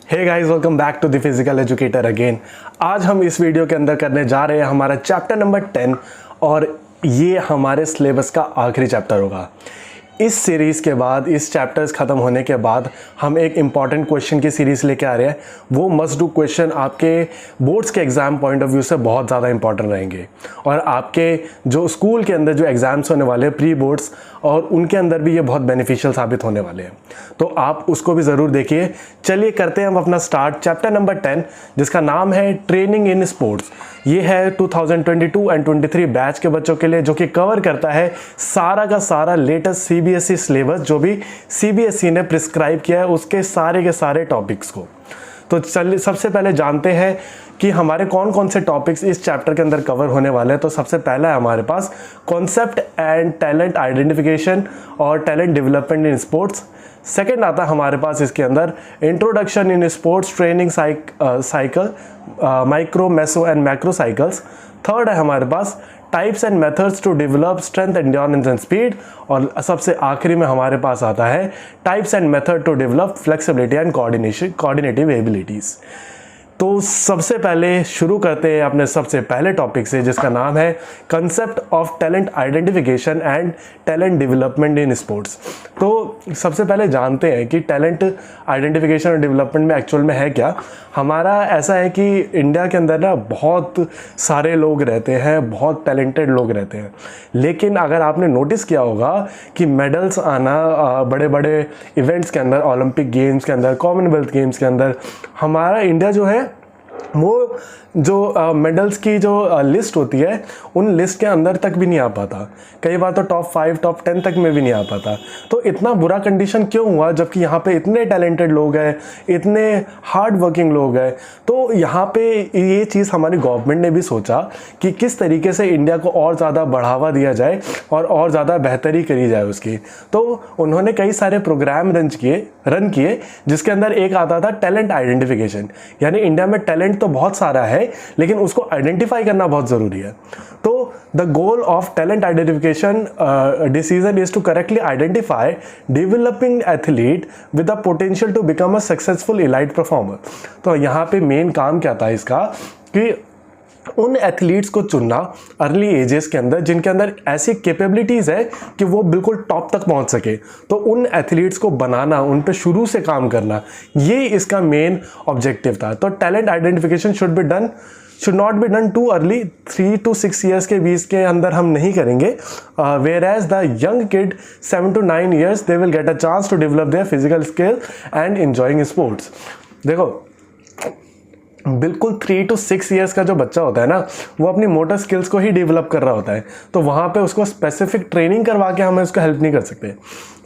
Hey guys, welcome back to the physical educator again. आज हम इस वीडियो के अंदर करने जा रहे हैं हमारा चैप्टर नंबर 10 और ये हमारे सिलेबस का आखिरी चैप्टर होगा। इस सीरीज़ के बाद, इस चैप्टर्स ख़त्म होने के बाद हम एक इम्पॉर्टेंट क्वेश्चन की सीरीज़ लेके आ रहे हैं। वो मस्ट डू क्वेश्चन आपके बोर्ड्स के एग्ज़ाम पॉइंट ऑफ व्यू से बहुत ज़्यादा इंपॉर्टेंट रहेंगे और आपके जो स्कूल के अंदर जो एग्ज़ाम्स होने वाले हैं प्री बोर्ड्स, और उनके अंदर भी ये बहुत बेनिफिशियल साबित होने वाले हैं, तो आप उसको भी ज़रूर देखिए। चलिए करते हैं हम अपना स्टार्ट। चैप्टर नंबर 10 जिसका नाम है ट्रेनिंग इन स्पोर्ट्स, ये है 2022 एंड 23 बैच के बच्चों के लिए, जो कि कवर करता है सारा का सारा लेटेस्ट सीबीएसई सिलेबस जो भी सीबीएसई ने प्रिस्क्राइब किया है उसके सारे टॉपिक्स को। तो चलिए सबसे पहले जानते हैं कि हमारे कौन कौन से टॉपिक्स इस चैप्टर के अंदर कवर होने वाले हैं। तो सबसे पहला है हमारे पास कॉन्सेप्ट एंड टैलेंट आइडेंटिफिकेशन और talent development in sports. Second आता है हमारे पास इसके अंदर introduction in sports training cycle, micro, meso and macro cycles. Third है हमारे पास types and methods to develop strength, endurance and speed. और सबसे आखिरी में हमारे पास आता है types and method to develop flexibility and coordinative abilities. तो सबसे पहले शुरू करते हैं अपने सबसे पहले टॉपिक से, जिसका नाम है concept of talent identification and talent development in sports. तो सबसे पहले जानते हैं कि टैलेंट आइडेंटिफिकेशन और डेवलपमेंट में एक्चुअल में है क्या। हमारा ऐसा है कि इंडिया के अंदर ना बहुत सारे लोग रहते हैं, बहुत टैलेंटेड लोग रहते हैं, लेकिन अगर आपने नोटिस किया होगा कि मेडल्स आना बड़े बड़े इवेंट्स के अंदर, ओलंपिक गेम्स के अंदर, कॉमनवेल्थ गेम्स के अंदर, हमारा इंडिया जो है वो जो मेडल्स की जो लिस्ट होती है उन लिस्ट के अंदर तक भी नहीं आ पाता। कई बार तो टॉप 5 टॉप 10 तक में भी नहीं आ पाता। तो इतना बुरा कंडीशन क्यों हुआ, जबकि यहाँ पे इतने टैलेंटेड लोग हैं, इतने हार्ड वर्किंग लोग हैं। तो यहाँ पे ये चीज़ हमारी गवर्नमेंट ने भी सोचा कि किस तरीके से इंडिया को और ज़्यादा बढ़ावा दिया जाए और ज़्यादा बेहतरी करी जाए उसकी। तो उन्होंने कई सारे प्रोग्राम रन किए जिसके अंदर एक आता था टैलेंट आइडेंटिफिकेशन। यानी इंडिया में टैलेंट तो बहुत सारा है लेकिन उसको आइडेंटिफाई करना बहुत ज़रूरी है। तो the goal of talent identification decision is to correctly identify developing athlete with the potential to become a successful elite performer. तो यहाँ पे मेन काम क्या था इसका कि उन एथलीट्स को चुनना अर्ली एजेस के अंदर जिनके अंदर ऐसी कैपेबिलिटीज़ है कि वो बिल्कुल टॉप तक पहुंच सके। तो उन एथलीट्स को बनाना, उन पे शुरू से काम करना, ये इसका मेन ऑब्जेक्टिव था। तो talent identification should not be done too early, 3 to 6 years के बीच के अंदर हम नहीं करेंगे। Whereas the young kid 7 to 9 years they will get a chance to develop their physical skill and enjoying sports. देखो बिल्कुल 3 to 6 ईयर्स का जो बच्चा होता है ना, वो अपनी मोटर स्किल्स को ही डेवलप कर रहा होता है। तो वहाँ पे उसको स्पेसिफिक ट्रेनिंग करवा के हमें उसको हेल्प नहीं कर सकते।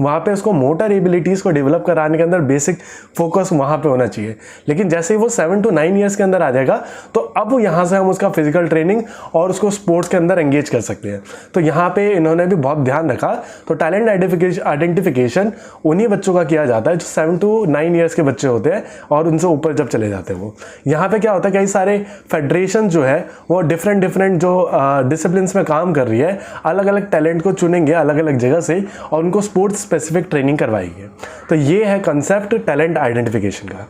वहाँ पे उसको मोटर एबिलिटीज़ को डेवलप कराने के अंदर बेसिक फोकस वहाँ पे होना चाहिए। लेकिन जैसे ही वो 7 to 9 ईयर्स के अंदर आ जाएगा तो अब यहाँ से हम उसका फिजिकल ट्रेनिंग और उसको स्पोर्ट्स के अंदर एंगेज कर सकते हैं। तो यहाँ पे इन्होंने भी बहुत ध्यान रखा। तो टैलेंट आइडेंटिफिकेशन उन्हीं बच्चों का किया जाता है जो 7 to 9 ईयर्स के बच्चे होते हैं और उनसे ऊपर जब चले जाते हैं वो। यहाँ पे क्या होता है, कई सारे फेडरेशन जो है वो डिफरेंट जो डिसिप्लिन्स में काम कर रही है, अलग अलग टैलेंट को चुनेंगे अलग अलग जगह से और उनको स्पोर्ट्स स्पेसिफिक ट्रेनिंग करवाएंगे। तो ये है कंसेप्ट टैलेंट आइडेंटिफिकेशन का।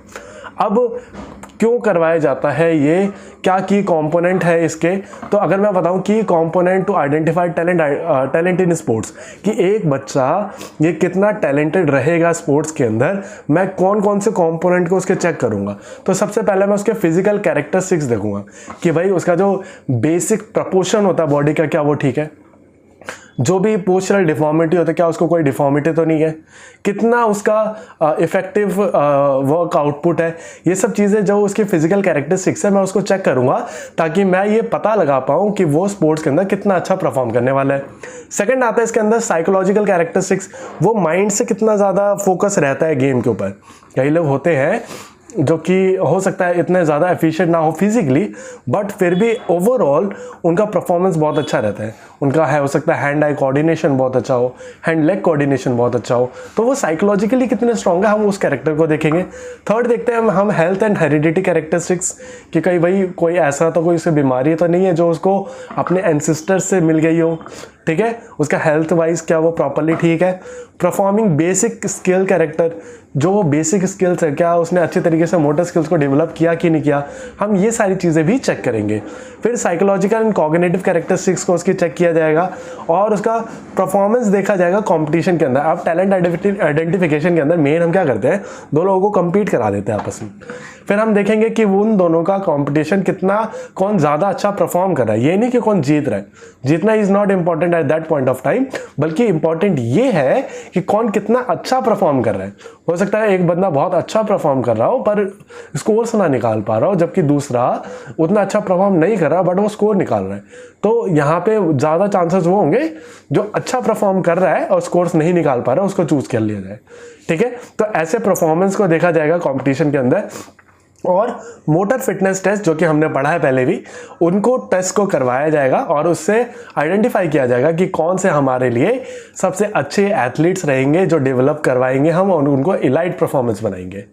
अब क्यों करवाया जाता है, ये क्या की कंपोनेंट है इसके। तो अगर मैं बताऊं कि component to identify talent in sports, कि एक बच्चा ये कितना टैलेंटेड रहेगा स्पोर्ट्स के अंदर, मैं कौन कौन से कंपोनेंट को उसके चेक करूंगा। तो सबसे पहले मैं उसके फिजिकल कैरेक्टरिस्टिक्स देखूंगा कि भाई उसका जो बेसिक प्रपोर्शन होता है बॉडी का, क्या वो ठीक है। जो भी पोस्चरल डिफॉर्मिटी होता है, क्या उसको कोई डिफॉर्मिटी तो नहीं है, कितना उसका इफेक्टिव वर्क आउटपुट है। ये सब चीज़ें जो उसकी फिजिकल कैरेक्टरिस्टिक्स है मैं उसको चेक करूंगा ताकि मैं ये पता लगा पाऊँ कि वो स्पोर्ट्स के अंदर कितना अच्छा परफॉर्म करने वाला है। सेकंड आता है इसके अंदर साइकोलॉजिकल कैरेक्टरिस्टिक्स, वो माइंड से कितना ज़्यादा फोकस रहता है गेम के ऊपर। कई लोग होते हैं जो कि हो सकता है इतने ज़्यादा एफिशिएंट ना हो फिजिकली, बट फिर भी ओवरऑल उनका परफॉर्मेंस बहुत अच्छा रहता है। उनका हो सकता है हैंड आई कोऑर्डिनेशन बहुत अच्छा हो, हैंड लेग कोऑर्डिनेशन बहुत अच्छा हो। तो वो साइकोलॉजिकली कितने स्ट्रॉन्ग है, हम उस कैरेक्टर को देखेंगे। थर्ड देखते हैं हम हेल्थ एंड हेरिडिटी कैरेक्टरिस्टिक्स, कि कहीं भाई कोई ऐसा तो कोई उसे बीमारी तो नहीं है जो उसको अपने एंसेस्टर्स से मिल गई हो, ठीक है। उसका हेल्थ वाइज क्या वो प्रॉपरली ठीक है। परफॉर्मिंग बेसिक स्किल कैरेक्टर, जो बेसिक स्किल्स है, क्या उसने अच्छे तरीके से मोटर स्किल्स को डेवलप किया कि नहीं किया, हम ये सारी चीज़ें भी चेक करेंगे। फिर साइकोलॉजिकल एंड कॉग्निटिव कैरेक्टरिस्टिक्स को उसकी चेक किया जाएगा और उसका परफॉर्मेंस देखा जाएगा कंपटीशन के अंदर। अब टैलेंट आइडेंटिफिकेशन के अंदर मेन हम क्या करते हैं, दो लोगों को compete करा देते हैं आपस में। फिर हम देखेंगे कि उन दोनों का कंपटीशन कितना, कौन ज़्यादा अच्छा परफॉर्म कर रहा है। ये नहीं कि कौन जीत रहा है, जीतना is not important at that point of time, बल्कि इंपॉर्टेंट ये है कि कौन कितना अच्छा परफॉर्म कर रहा है। हो सकता है एक बंदा बहुत अच्छा परफॉर्म कर रहा हो पर स्कोर्स ना निकाल पा रहा हो, जबकि दूसरा उतना अच्छा परफॉर्म नहीं कर रहा बट वो स्कोर निकाल रहा है। तो यहाँ पे ज़्यादा चांसेस वो होंगे जो अच्छा परफॉर्म कर रहा है और स्कोर्स नहीं निकाल पा रहा है, उसको चूज कर लिया जाए। ठीक है, तो ऐसे परफॉर्मेंस को देखा जाएगा कंपटीशन के अंदर। और मोटर फिटनेस टेस्ट जो कि हमने पढ़ा है पहले भी, उनको टेस्ट को करवाया जाएगा और उससे आइडेंटिफाई किया जाएगा कि कौन से हमारे लिए सबसे अच्छे एथलीट्स रहेंगे जो डेवलप करवाएंगे हम और उनको इलाइट परफॉर्मेंस बनाएंगे।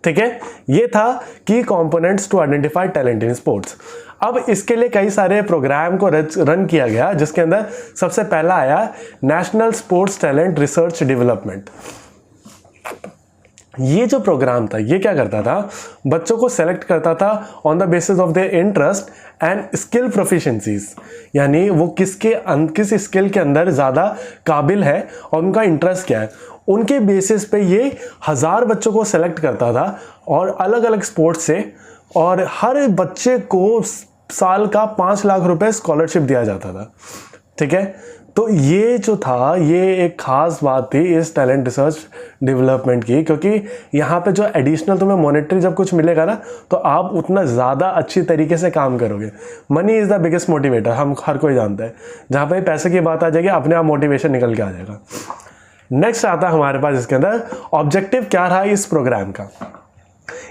ठीक है, ये था की components to identify talent in sports. अब इसके लिए कई सारे प्रोग्राम को रन किया गया, जिसके अंदर सबसे पहला आया national sports talent research development. ये जो प्रोग्राम था ये क्या करता था, बच्चों को सेलेक्ट करता था on the basis of their interest and skill proficiencies, यानी वो किस स्किल के अंदर ज़्यादा काबिल है और उनका इंटरेस्ट क्या है, उनके बेसिस पे ये 1000 बच्चों को सेलेक्ट करता था और अलग अलग स्पोर्ट्स से, और हर बच्चे को साल का 5 लाख रुपए स्कॉलरशिप दिया जाता था। ठीक है, तो ये जो था ये एक ख़ास बात थी इस टैलेंट रिसर्च डेवलपमेंट की, क्योंकि यहाँ पे जो एडिशनल तुम्हें मॉनेटरी जब कुछ मिलेगा ना तो आप उतना ज़्यादा अच्छी तरीके से काम करोगे। Money is the biggest motivator, हम हर कोई जानता है। जहाँ पे पैसे की बात आ जाएगी अपने आप मोटिवेशन निकल के आ जाएगा। नेक्स्ट आता है हमारे पास इसके अंदर ऑब्जेक्टिव क्या रहा इस प्रोग्राम का।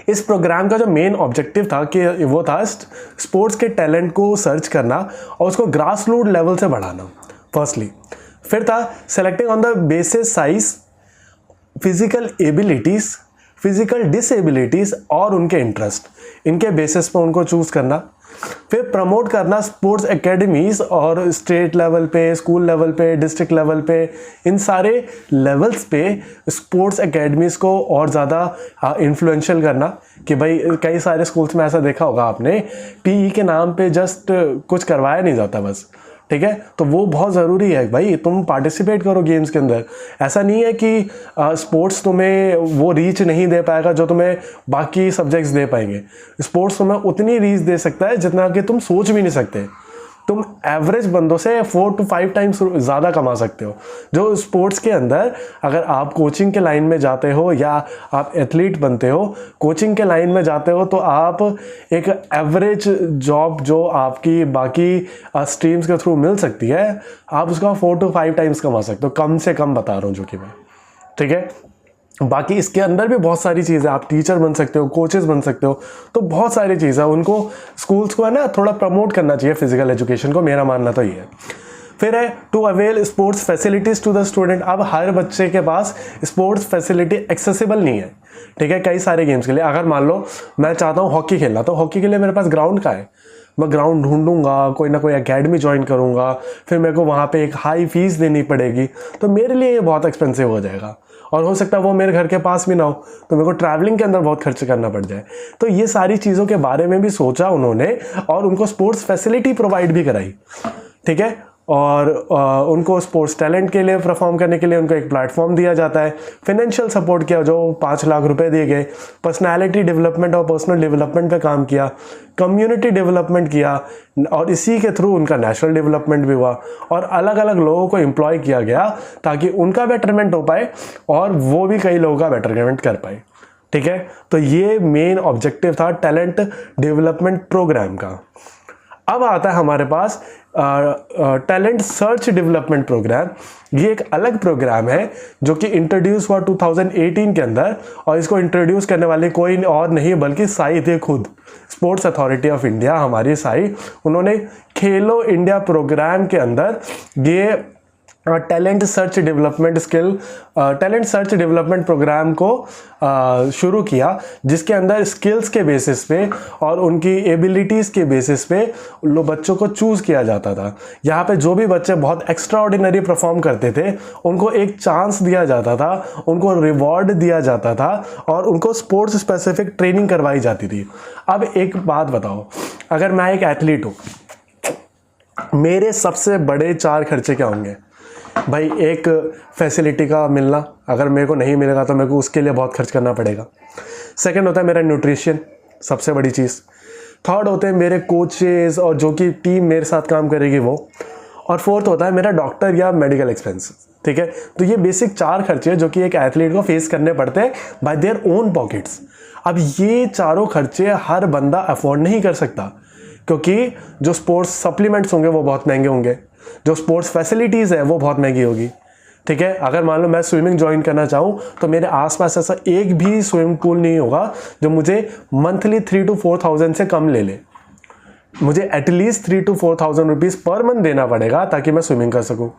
इस प्रोग्राम का जो मेन ऑब्जेक्टिव था कि वो था स्पोर्ट्स के टैलेंट को सर्च करना और उसको ग्रास रूट लेवल से बढ़ाना फर्स्टली। फिर था selecting on the basis size, physical abilities, physical disabilities और उनके इंटरेस्ट, इनके बेसिस पर उनको चूज करना। फिर प्रमोट करना स्पोर्ट्स एकेडमीज और स्टेट लेवल पे, स्कूल लेवल पे, डिस्ट्रिक्ट लेवल पे, इन सारे लेवल्स पे स्पोर्ट्स एकेडमीज को और ज़्यादा इन्फ्लुएंशियल करना कि भाई कई सारे स्कूल्स में ऐसा देखा होगा आपने, पीई के नाम पे जस्ट कुछ करवाया नहीं जाता बस। ठीक है, तो वो बहुत ज़रूरी है भाई, तुम पार्टिसिपेट करो गेम्स के अंदर। ऐसा नहीं है कि स्पोर्ट्स तुम्हें वो रीच नहीं दे पाएगा जो तुम्हें बाकी सब्जेक्ट्स दे पाएंगे। स्पोर्ट्स तुम्हें उतनी रीच दे सकता है जितना कि तुम सोच भी नहीं सकते। तुम एवरेज बंदों से 4 to 5 टाइम्स ज़्यादा कमा सकते हो। जो स्पोर्ट्स के अंदर अगर आप कोचिंग के लाइन में जाते हो या आप एथलीट बनते हो, कोचिंग के लाइन में जाते हो, तो आप एक एवरेज जॉब जो आपकी बाकी स्ट्रीम्स के थ्रू मिल सकती है, आप उसका 4 to 5 टाइम्स कमा सकते हो, कम से कम बता रहा हूँ जो कि मैं। ठीक है, बाकी इसके अंदर भी बहुत सारी चीज़ें, आप टीचर बन सकते हो, कोचेस बन सकते हो, तो बहुत सारी चीज़ें उनको स्कूल्स को है ना थोड़ा प्रमोट करना चाहिए फिजिकल एजुकेशन को, मेरा मानना तो ये है। फिर है to avail sports facilities to the student. अब हर बच्चे के पास स्पोर्ट्स फैसिलिटी एक्सेसिबल नहीं है। ठीक है, कई सारे गेम्स के लिए अगर मान लो मैं चाहता हूँ हॉकी खेलना, तो हॉकी के लिए मेरे पास ग्राउंड का है, मैं ग्राउंड ढूंढूंगा, कोई ना कोई एकेडमी ज्वाइन करूंगा, फिर मेरे को वहाँ पे एक हाई फीस देनी पड़ेगी, तो मेरे लिए ये बहुत एक्सपेंसिव हो जाएगा और हो सकता है वो मेरे घर के पास भी ना हो, तो मेरे को ट्रैवलिंग के अंदर बहुत खर्च करना पड़ जाए। तो ये सारी चीज़ों के बारे में भी सोचा उन्होंने और उनको स्पोर्ट्स फैसिलिटी प्रोवाइड भी कराई। ठीक है, और उनको स्पोर्ट्स टैलेंट के लिए परफॉर्म करने के लिए उनको एक प्लेटफॉर्म दिया जाता है। फाइनेंशियल सपोर्ट किया, जो 5 लाख रुपए दिए गए। पर्सनालिटी डेवलपमेंट और पर्सनल डेवलपमेंट पे काम किया, कम्युनिटी डेवलपमेंट किया और इसी के थ्रू उनका नेशनल डेवलपमेंट भी हुआ और अलग अलग लोगों को एम्प्लॉय किया गया ताकि उनका बेटरमेंट हो पाए और वो भी कई लोगों का बेटरमेंट कर पाए। ठीक है, तो ये मेन ऑब्जेक्टिव था टैलेंट डेवलपमेंट प्रोग्राम का। अब आता है हमारे पास टैलेंट सर्च डेवलपमेंट प्रोग्राम। ये एक अलग प्रोग्राम है जो कि इंट्रोड्यूस हुआ 2018 के अंदर, और इसको इंट्रोड्यूस करने वाले कोई और नहीं बल्कि साई थे खुद, स्पोर्ट्स अथॉरिटी ऑफ इंडिया, हमारी साई। उन्होंने खेलो इंडिया प्रोग्राम के अंदर ये टैलेंट सर्च डेवलपमेंट प्रोग्राम को शुरू किया, जिसके अंदर स्किल्स के बेसिस पे और उनकी एबिलिटीज़ के बेसिस पे बच्चों को चूज़ किया जाता था। यहाँ पे जो भी बच्चे बहुत एक्स्ट्रा ऑर्डिनरी परफॉर्म करते थे उनको एक चांस दिया जाता था, उनको रिवॉर्ड दिया जाता था और उनको स्पोर्ट्स स्पेसिफिक ट्रेनिंग करवाई जाती थी। अब एक बात बताओ, अगर मैं एक एथलीट हूँ, मेरे सबसे बड़े 4 खर्चे क्या होंगे? भाई, एक फैसिलिटी का मिलना, अगर मेरे को नहीं मिलेगा तो मेरे को उसके लिए बहुत खर्च करना पड़ेगा। सेकंड होता है मेरा न्यूट्रिशन, सबसे बड़ी चीज़। थर्ड होते हैं मेरे कोचेस और जो कि टीम मेरे साथ काम करेगी वो। और फोर्थ होता है मेरा डॉक्टर या मेडिकल एक्सपेंस। ठीक है, तो ये बेसिक 4 खर्चे जो कि एक एथलीट को फेस करने पड़ते हैं बाय देयर ओन पॉकेट्स। अब ये चारों खर्चे हर बंदा अफोर्ड नहीं कर सकता, क्योंकि जो स्पोर्ट्स सप्लीमेंट्स होंगे वो बहुत महंगे होंगे, जो स्पोर्ट्स फैसिलिटीज़ है वो बहुत महंगी होगी। ठीक है, अगर मान लो मैं स्विमिंग ज्वाइन करना चाहूँ तो मेरे आसपास ऐसा एक भी स्विमिंग पूल नहीं होगा जो मुझे मंथली 3 to 4,000 से कम ले ले। मुझे at least 3 to 4,000 rupees per month देना पड़ेगा ताकि मैं स्विमिंग कर सकूँ।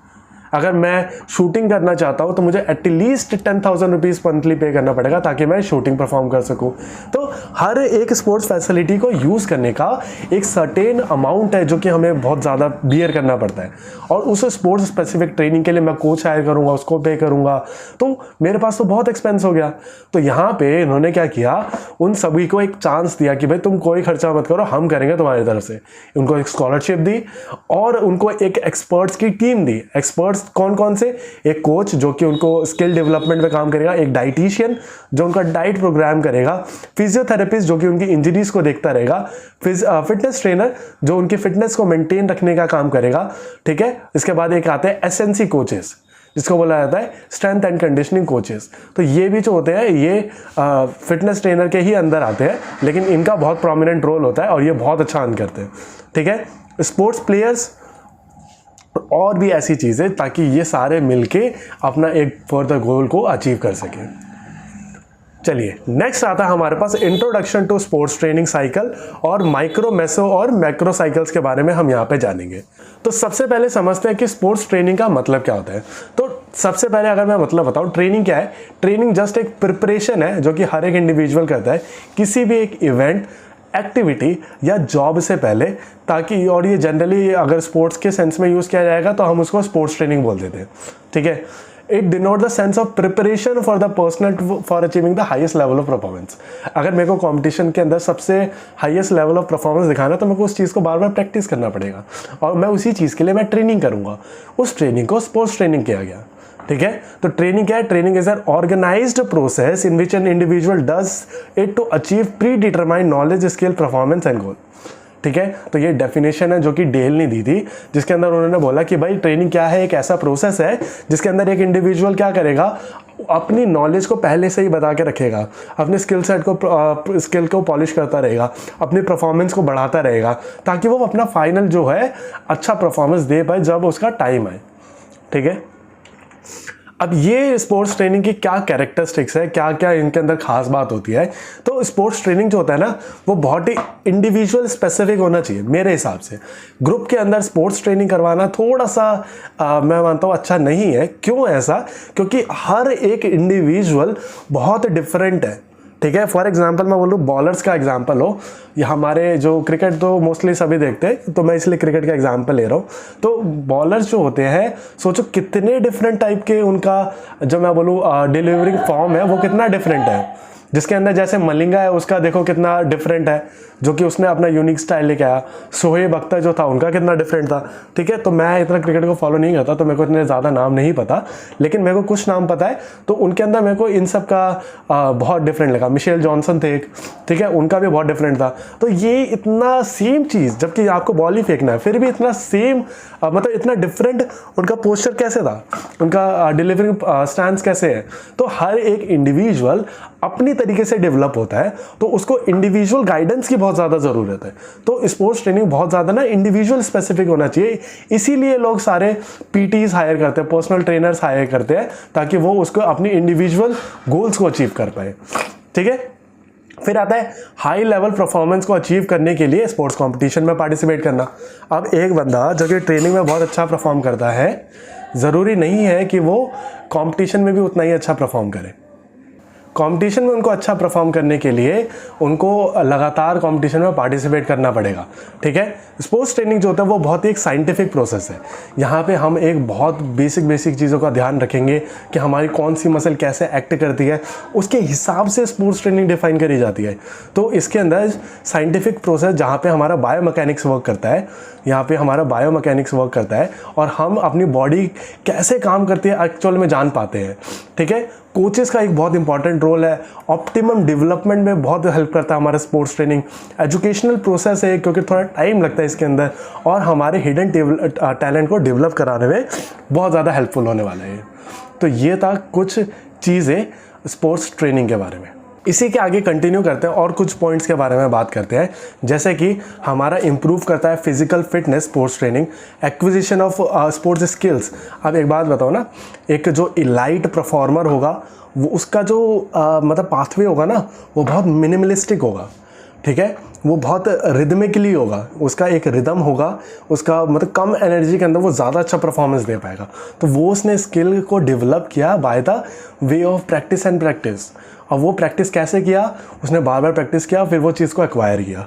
अगर मैं शूटिंग करना चाहता हूँ तो मुझे एटलीस्ट 10,000 रुपीज़ मंथली पे करना पड़ेगा ताकि मैं शूटिंग परफॉर्म कर सकूँ। तो हर एक स्पोर्ट्स फैसिलिटी को यूज़ करने का एक सर्टेन अमाउंट है जो कि हमें बहुत ज़्यादा बियर करना पड़ता है, और उस स्पोर्ट्स स्पेसिफिक ट्रेनिंग के लिए मैं कोच हायर करूँगा, उसको पे करूँगा, तो मेरे पास तो बहुत एक्सपेंस हो गया। तो यहाँ पे इन्होंने क्या किया, उन सभी को एक चांस दिया कि भाई तुम कोई खर्चा मत करो, हम करेंगे तुम्हारी तरफ से। उनको एक स्कॉलरशिप दी और उनको एक एक्सपर्ट्स की टीम दी। एक्सपर्ट्स कौन कौन से? एक कोच जो कि उनको स्किल डेवलपमेंट में काम करेगा, एक डाइटिशियन जो उनका डाइट प्रोग्राम करेगा, फिजियोथेरेपिस्ट जो कि उनकी इंजरीज को देखता रहेगा, फिटनेस ट्रेनर जो उनकी फिटनेस को मेंटेन रखने का काम करेगा। ठीक है, इसके बाद एक आते हैं एसएनसी कोचेस, जिसको बोला जाता है स्ट्रेंथ एंड कंडीशनिंग कोचेस। तो ये भी जो होते हैं ये फिटनेस ट्रेनर के ही अंदर आते हैं, लेकिन इनका बहुत प्रोमिनेंट रोल होता है और ये बहुत अच्छा अर्न करते हैं। ठीक है, स्पोर्ट्स प्लेयर्स और भी ऐसी चीज़ें, ताकि ये सारे मिलके अपना एक फर्दर गोल को अचीव कर सकें। चलिए, नेक्स्ट आता है हमारे पास introduction to sports training cycle, और माइक्रो, मेसो और मैक्रो साइकिल्स के बारे में हम यहाँ पे जानेंगे। तो सबसे पहले समझते हैं कि स्पोर्ट्स ट्रेनिंग का मतलब क्या होता है। तो सबसे पहले अगर मैं मतलब बताऊँ, ट्रेनिंग क्या है? ट्रेनिंग जस्ट एक प्रिपरेशन है जो कि हर एक इंडिविजुअल करता है किसी भी एक इवेंट, एक्टिविटी या जॉब से पहले, ताकि, और ये जनरली अगर स्पोर्ट्स के सेंस में यूज़ किया जाएगा तो हम उसको स्पोर्ट्स ट्रेनिंग बोल देते हैं। ठीक है, it denote the sense of preparation for the personal for achieving the highest level of performance. अगर मेरे को कंपटीशन के अंदर सबसे हाईएस्ट लेवल ऑफ परफॉर्मेंस दिखाना तो मेरे को उस चीज़ को बार बार प्रैक्टिस करना पड़ेगा, और मैं उसी चीज़ के लिए मैं ट्रेनिंग करूँगा। उस ट्रेनिंग को स्पोर्ट्स ट्रेनिंग किया गया। ठीक है, तो ट्रेनिंग क्या है? Training is an organised process in which an individual does it to achieve predetermined knowledge, skill, performance and goal. ठीक है, तो ये डेफिनेशन है जो कि डेल ने दी थी, जिसके अंदर उन्होंने बोला कि भाई ट्रेनिंग क्या है? एक ऐसा प्रोसेस है जिसके अंदर एक इंडिविजुअल क्या करेगा, अपनी नॉलेज को पहले से ही बता के रखेगा, अपने स्किल को पॉलिश करता रहेगा, अपनी परफॉर्मेंस को बढ़ाता रहेगा, ताकि वो अपना फाइनल जो है अच्छा परफॉर्मेंस दे पाए जब उसका टाइम आए। ठीक है, अब ये स्पोर्ट्स ट्रेनिंग की क्या कैरेक्टरिस्टिक्स है, क्या क्या इनके अंदर खास बात होती है। तो स्पोर्ट्स ट्रेनिंग जो होता है ना, वो बहुत ही इंडिविजुअल स्पेसिफिक होना चाहिए मेरे हिसाब से। ग्रुप के अंदर स्पोर्ट्स ट्रेनिंग करवाना थोड़ा सा मैं मानता हूँ अच्छा नहीं है। क्यों ऐसा? क्योंकि हर एक इंडिविजुअल बहुत डिफरेंट है। ठीक है, फॉर एग्जांपल मैं बोलूँ, बॉलर्स का एग्जांपल हो, या हमारे जो क्रिकेट तो मोस्टली सभी देखते हैं, तो मैं इसलिए क्रिकेट का एग्जांपल ले रहा हूँ। तो बॉलर्स जो होते हैं, सोचो कितने डिफरेंट टाइप के उनका जो मैं बोलूँ डिलीवरिंग फॉर्म है वो कितना डिफरेंट है। जिसके अंदर जैसे मलिंगा है, उसका देखो कितना डिफरेंट है, जो कि उसने अपना यूनिक स्टाइल लेके आया। सोहेब अख्तर जो था, उनका कितना डिफरेंट था। ठीक है, तो मैं इतना क्रिकेट को फॉलो नहीं करता, तो मेरे को इतने ज़्यादा नाम नहीं पता, लेकिन मेरे को कुछ नाम पता है। तो उनके अंदर मेरे को इन सब का बहुत डिफरेंट लगा। मिशेल जॉनसन थे एक, ठीक है, उनका भी बहुत डिफरेंट था। तो ये इतना सेम चीज़, जबकि आपको बॉल ही फेंकना है, फिर भी इतना सेम, मतलब इतना डिफरेंट उनका पोस्चर कैसे था, उनका डिलीवरिंग स्टैंस कैसे है। तो हर एक इंडिविजुअल अपनी तरीके से डेवलप होता है, तो उसको इंडिविजुअल गाइडेंस की बहुत ज़्यादा ज़रूरत है। तो स्पोर्ट्स ट्रेनिंग बहुत ज़्यादा ना इंडिविजुअल स्पेसिफिक होना चाहिए। इसीलिए लोग सारे पीटीज हायर करते हैं, पर्सनल ट्रेनर्स हायर करते हैं, ताकि वो उसको अपनी इंडिविजुअल गोल्स को अचीव कर पाए। ठीक है, फिर आता है हाई लेवल परफॉर्मेंस को अचीव करने के लिए स्पोर्ट्स कंपटीशन में पार्टिसिपेट करना। अब एक बंदा जो कि ट्रेनिंग में बहुत अच्छा परफॉर्म करता है, ज़रूरी नहीं है कि वो कंपटीशन में भी उतना ही अच्छा परफॉर्म करे। कंपटीशन में उनको अच्छा परफॉर्म करने के लिए उनको लगातार कंपटीशन में पार्टिसिपेट करना पड़ेगा, ठीक है। स्पोर्ट्स ट्रेनिंग जो होता है वो बहुत ही एक साइंटिफिक प्रोसेस है। यहाँ पे हम एक बहुत बेसिक चीज़ों का ध्यान रखेंगे कि हमारी कौन सी मसल कैसे एक्ट करती है, उसके हिसाब से स्पोर्ट्स ट्रेनिंग डिफाइन करी जाती है। तो इसके अंदर साइंटिफिक प्रोसेस जहाँ पे हमारा बायोमैकेनिक्स वर्क करता है, यहाँ पे हमारा बायोमैकेनिक्स वर्क करता है और हम अपनी बॉडी कैसे काम करती है एक्चुअल में जान पाते हैं, ठीक है। कोचेस का एक बहुत इंपॉर्टेंट रोल है, ऑप्टिमम डेवलपमेंट में बहुत हेल्प करता है हमारा स्पोर्ट्स ट्रेनिंग। एजुकेशनल प्रोसेस है क्योंकि थोड़ा टाइम लगता है इसके अंदर, और हमारे हिडन टैलेंट को डेवलप कराने में बहुत ज़्यादा हेल्पफुल होने वाला है। तो ये था कुछ चीज़ें स्पोर्ट्स ट्रेनिंग के बारे में। इसी के आगे कंटिन्यू करते हैं और कुछ पॉइंट्स के बारे में बात करते हैं, जैसे कि हमारा इंप्रूव करता है physical fitness sports training, acquisition of sports skills. अब एक बात बताओ ना, एक जो इलाइट परफॉर्मर होगा वो उसका जो मतलब पाथवे होगा ना वो बहुत मिनिमलिस्टिक होगा, ठीक है। वो बहुत रिदमिकली होगा, उसका एक रिदम होगा, उसका मतलब कम एनर्जी के अंदर वो ज़्यादा अच्छा परफॉर्मेंस दे पाएगा। तो वो उसने स्किल को डेवलप किया by the way of practice and practice. और वो प्रैक्टिस कैसे किया, उसने बार बार प्रैक्टिस किया, फिर वो चीज़ को एक्वायर किया।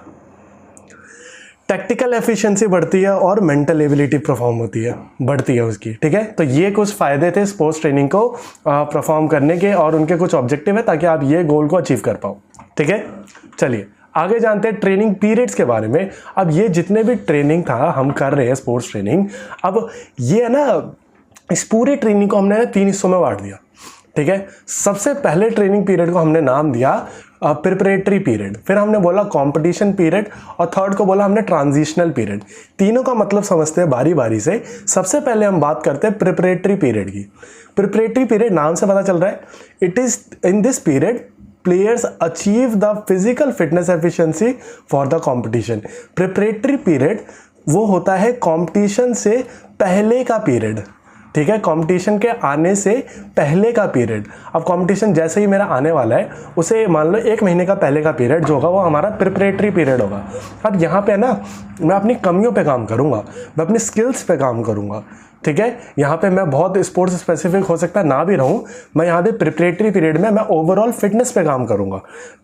टैक्टिकल एफिशिएंसी बढ़ती है और मेंटल एबिलिटी परफॉर्म होती है, बढ़ती है उसकी, ठीक है। तो ये कुछ फ़ायदे थे स्पोर्ट्स ट्रेनिंग को परफॉर्म करने के, और उनके कुछ ऑब्जेक्टिव है ताकि आप ये गोल को अचीव कर पाओ, ठीक है। चलिए आगे जानते हैं ट्रेनिंग पीरियड्स के बारे में। अब ये जितने भी ट्रेनिंग था हम कर रहे हैं स्पोर्ट्स ट्रेनिंग, अब ये है ना, इस पूरी ट्रेनिंग को हमने 3 हिस्सों में बांट दिया, ठीक है। सबसे पहले ट्रेनिंग पीरियड को हमने नाम दिया प्रिपरेटरी पीरियड, फिर हमने बोला कंपटीशन पीरियड, और थर्ड को बोला हमने ट्रांजिशनल पीरियड। तीनों का मतलब समझते हैं बारी बारी से। सबसे पहले हम बात करते हैं प्रिपरेटरी पीरियड की। प्रिपरेटरी पीरियड नाम से पता चल रहा है, it is in this period players achieve the physical fitness efficiency for the competition. Preparatory period वो होता है कंपटीशन से पहले का पीरियड, ठीक है, कंपटीशन के आने से पहले का पीरियड। अब कंपटीशन जैसे ही मेरा आने वाला है, उसे मान लो 1 महीने का पहले का पीरियड जो होगा वो हमारा प्रिपरेटरी पीरियड होगा। अब यहाँ पे ना मैं अपनी कमियों पे काम करूँगा, मैं अपनी स्किल्स पे काम करूँगा, ठीक है। यहाँ पे मैं बहुत स्पोर्ट्स स्पेसिफिक हो सकता है ना भी रहूँ, मैं यहाँ पे प्रिपरेटरी पीरियड में मैं ओवरऑल फिटनेस पे काम करूँगा,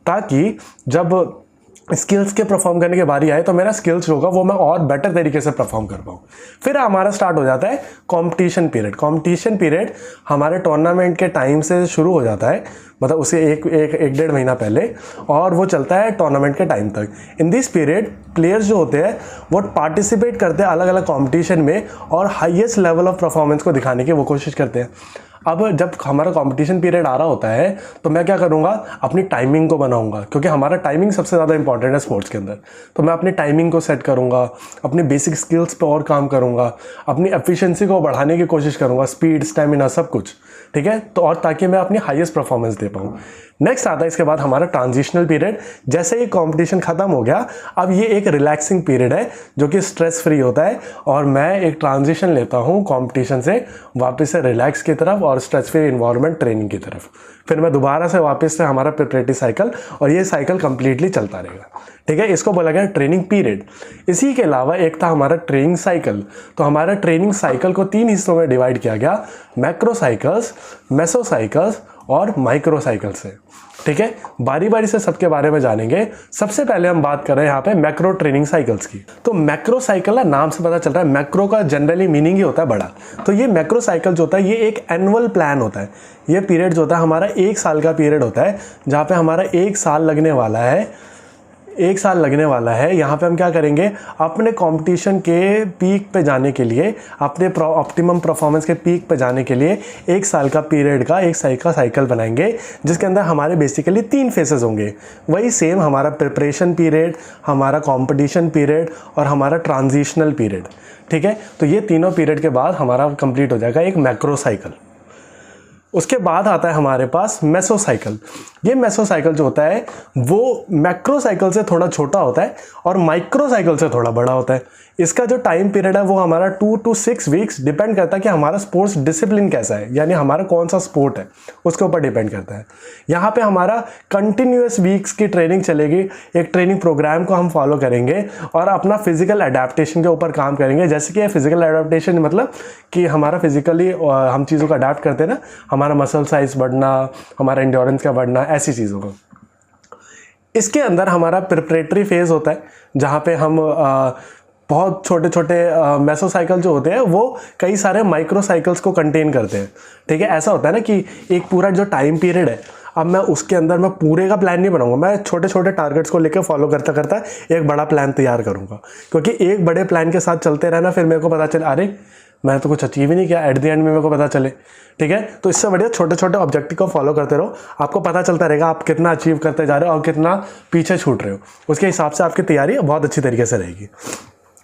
ताकि जब स्किल्स के परफॉर्म करने की बारी आए तो मेरा स्किल्स होगा वो मैं और बेटर तरीके से परफॉर्म कर पाऊँ। फिर हमारा स्टार्ट हो जाता है कंपटीशन पीरियड। कंपटीशन पीरियड हमारे टूर्नामेंट के टाइम से शुरू हो जाता है, मतलब उसे एक 1.5 महीना पहले, और वो चलता है टूर्नामेंट के टाइम तक। इन दिस पीरियड प्लेयर्स जो होते हैं वो पार्टिसिपेट करते हैं अलग अलग कॉम्पिटिशन में, और हाईएस्ट लेवल ऑफ परफॉर्मेंस को दिखाने की वो कोशिश करते हैं। अब जब हमारा कंपटीशन पीरियड आ रहा होता है तो मैं क्या करूँगा, अपनी टाइमिंग को बनाऊंगा, क्योंकि हमारा टाइमिंग सबसे ज़्यादा इंपॉर्टेंट है स्पोर्ट्स के अंदर। तो मैं अपनी टाइमिंग को सेट करूँगा, अपनी बेसिक स्किल्स पे और काम करूँगा, अपनी एफिशिएंसी को बढ़ाने की कोशिश करूँगा, स्पीड, स्टैमिना, सब कुछ, ठीक है। तो और ताकि मैं अपनी हाईएस्ट परफॉर्मेंस दे पाऊँ। नेक्स्ट आता है इसके बाद हमारा ट्रांजिशनल पीरियड। जैसे ही कंपटीशन खत्म हो गया, अब ये एक रिलैक्सिंग पीरियड है जो कि स्ट्रेस फ्री होता है, और मैं एक ट्रांजिशन लेता हूँ कंपटीशन से वापस से रिलैक्स की तरफ और स्ट्रेस फ्री इन्वायरमेंट ट्रेनिंग की तरफ। फिर मैं दोबारा से वापस से हमारा प्रिपरेटरी साइकिल, और ये साइकिल कंप्लीटली चलता रहेगा, ठीक है। इसको बोला गया ट्रेनिंग पीरियड। इसी के अलावा एक था हमारा ट्रेनिंग साइकिल। तो हमारा ट्रेनिंग साइकिल को 3 हिस्सों में डिवाइड किया गया, मैक्रो साइकिल्स, मेसो साइकिल्स और माइक्रो साइकिल से, ठीक है। बारी बारी से सबके बारे में जानेंगे। सबसे पहले हम बात कर रहे हैं यहाँ पे मैक्रो ट्रेनिंग साइकिल्स की। तो मैक्रो साइकिल ना, नाम से पता चल रहा है, मैक्रो का जनरली मीनिंग ही होता है बड़ा। तो ये मैक्रो साइकिल जो होता है ये एक एनुअल प्लान होता है। ये पीरियड जो होता है हमारा 1 साल का पीरियड होता है, जहाँ पे हमारा 1 साल लगने वाला है। 1 साल लगने वाला है। यहाँ पे हम क्या करेंगे, अपने कंपटीशन के पीक पे जाने के लिए, अपने ऑप्टिमम परफॉर्मेंस के पीक पे जाने के लिए 1 साल का पीरियड का एक साइकिल बनाएंगे, जिसके अंदर हमारे बेसिकली 3 फेजेस होंगे। वही सेम हमारा प्रिपरेशन पीरियड, हमारा कंपटीशन पीरियड और हमारा ट्रांजिशनल पीरियड, ठीक है। तो ये तीनों पीरियड के बाद हमारा कंप्लीट हो जाएगा एक मैक्रो साइकिल। उसके बाद आता है हमारे पास मेसोसाइकिल। ये मेसोसाइकिल जो होता है वो मैक्रोसाइकिल से थोड़ा छोटा होता है और माइक्रोसाइकिल से थोड़ा बड़ा होता है। इसका जो टाइम पीरियड है वो हमारा 2 to 6 वीक्स डिपेंड करता है कि हमारा स्पोर्ट्स डिसिप्लिन कैसा है, यानी हमारा कौन सा स्पोर्ट है उसके ऊपर डिपेंड करता है। यहाँ पे हमारा कंटिन्यूअस वीक्स की ट्रेनिंग चलेगी, एक ट्रेनिंग प्रोग्राम को हम फॉलो करेंगे और अपना फिजिकल एडेप्टेशन के ऊपर काम करेंगे। जैसे कि फिजिकल एडेप्टेशन मतलब कि हमारा फिजिकली हम चीज़ों को अडेप्ट करते हैं ना, हमारा मसल साइज बढ़ना, हमारा एंड्योरेंस का बढ़ना, ऐसी चीज़ों को। इसके अंदर हमारा प्रिपरेटरी फेज़ होता है जहाँ पे हम बहुत छोटे छोटे मेसोसाइकिल जो होते हैं वो कई सारे माइक्रोसाइकिल्स को कंटेन करते हैं। ठीक है, ऐसा होता है ना कि एक पूरा जो टाइम पीरियड है, अब मैं उसके अंदर मैं पूरे का प्लान नहीं बनाऊंगा, मैं छोटे छोटे टारगेट्स को लेकर फॉलो करता करता एक बड़ा प्लान तैयार करूंगा। क्योंकि एक बड़े प्लान के साथ चलते रहना, फिर मेरे को पता चले अरे मैं तो कुछ अचीव ही नहीं किया, एट द एंड में मेरे को पता चले। ठीक है, तो इससे बढ़िया छोटे छोटे ऑब्जेक्टिव को फॉलो करते रहो, आपको पता चलता रहेगा आप कितना अचीव करते जा रहे हो और कितना पीछे छूट रहे हो। उसके हिसाब से आपकी तैयारी बहुत अच्छी तरीके से रहेगी।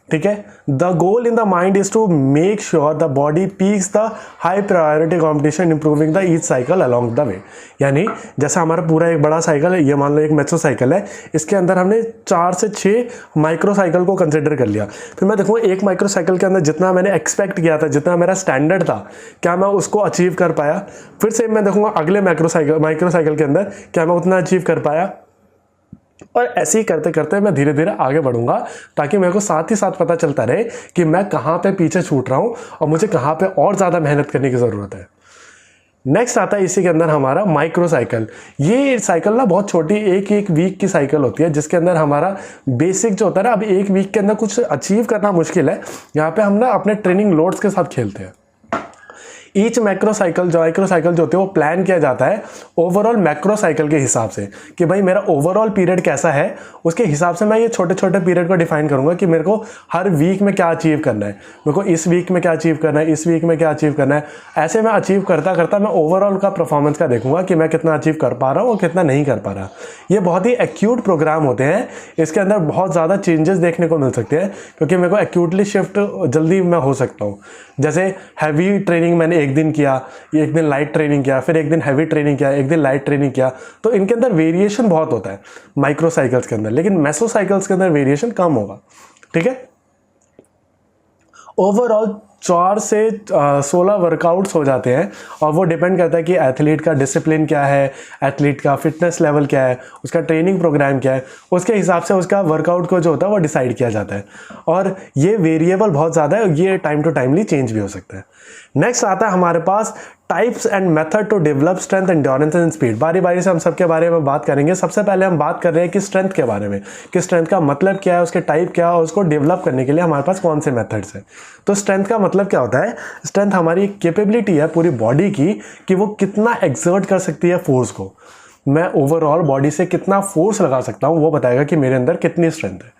ठीक है, the goal in the mind is to make sure the body peaks the high priority competition improving the each cycle along the way. यानी जैसा हमारा पूरा एक बड़ा साइकिल है, ये मान लो एक मेसो साइकिल है, इसके अंदर हमने 4 से 6 माइक्रो साइकिल को कंसिडर कर लिया। फिर मैं देखूँगा एक माइक्रो साइकिल के अंदर जितना मैंने एक्सपेक्ट किया था, जितना मेरा स्टैंडर्ड था, क्या मैं उसको अचीव कर पाया। फिर से मैं देखूँगा अगले माइक्रो साइकिल के अंदर क्या मैं उतना अचीव कर पाया। और ऐसे ही करते करते मैं धीरे धीरे आगे बढ़ूंगा ताकि मेरे को साथ ही साथ पता चलता रहे कि मैं कहाँ पे पीछे छूट रहा हूँ और मुझे कहाँ पे और ज़्यादा मेहनत करने की ज़रूरत है। नेक्स्ट आता है इसी के अंदर हमारा माइक्रो साइकिल। ये साइकिल ना बहुत छोटी एक वीक की साइकिल होती है, जिसके अंदर हमारा बेसिक जो होता है ना, अब एक वीक के अंदर कुछ अचीव करना मुश्किल है, यहाँ पे हम ना अपने ट्रेनिंग लोड्स के साथ खेलते हैं। ईच माइक्रो साइकिल जो होती है वो प्लान किया जाता है ओवरऑल मैक्रो साइकिल के हिसाब से कि भाई मेरा ओवरऑल पीरियड कैसा है, उसके हिसाब से मैं ये छोटे छोटे पीरियड को डिफाइन करूंगा कि मेरे को हर वीक में क्या अचीव करना है, मेरे को इस वीक में क्या अचीव करना है, इस वीक में क्या अचीव करना है। ऐसे मैं अचीव करता करता मैं ओवरऑल का परफॉर्मेंस का देखूंगा कि मैं कितना अचीव कर पा रहा हूँ और कितना नहीं कर पा रहा। ये बहुत ही एक्यूट प्रोग्राम होते हैं, इसके अंदर बहुत ज़्यादा चेंजेस देखने को मिल सकते हैं क्योंकि मेरे को एक्यूटली शिफ्ट जल्दी मैं हो सकता हूँ। जैसे हैवी ट्रेनिंग मैंने एक दिन किया, एक दिन लाइट ट्रेनिंग किया, फिर एक दिन हैवी ट्रेनिंग किया, एक दिन लाइट ट्रेनिंग किया, तो इनके अंदर वेरिएशन बहुत होता है माइक्रो साइकिल्स के अंदर, लेकिन मेसो साइकिल्स के अंदर वेरिएशन कम होगा। ठीक है, ओवरऑल 4 से 16 वर्कआउट्स हो जाते हैं और वो डिपेंड करता है कि एथलीट का डिसिप्लिन क्या है, एथलीट का फिटनेस लेवल क्या है, उसका ट्रेनिंग प्रोग्राम क्या है, उसके हिसाब से उसका वर्कआउट को जो होता है वो डिसाइड किया जाता है। और ये वेरिएबल बहुत ज़्यादा है, ये टाइम टू टाइमली चेंज भी हो सकता है। नेक्स्ट आता है हमारे पास types and method to develop strength, endurance and speed. बारी बारी से हम सबके बारे में बात करेंगे। सबसे पहले हम बात कर रहे हैं कि स्ट्रेंथ के बारे में, कि स्ट्रेंथ का मतलब क्या है, उसके टाइप क्या है और उसको डेवलप करने के लिए हमारे पास कौन से मेथड्स हैं। तो स्ट्रेंथ का मतलब क्या होता है? स्ट्रेंथ हमारी कैपेबिलिटी है पूरी बॉडी की कि वो कितना एक्सर्ट कर सकती है फोर्स को। मैं ओवरऑल बॉडी से कितना फोर्स लगा सकता हूँ वो बताएगा कि मेरे अंदर कितनी स्ट्रेंथ है।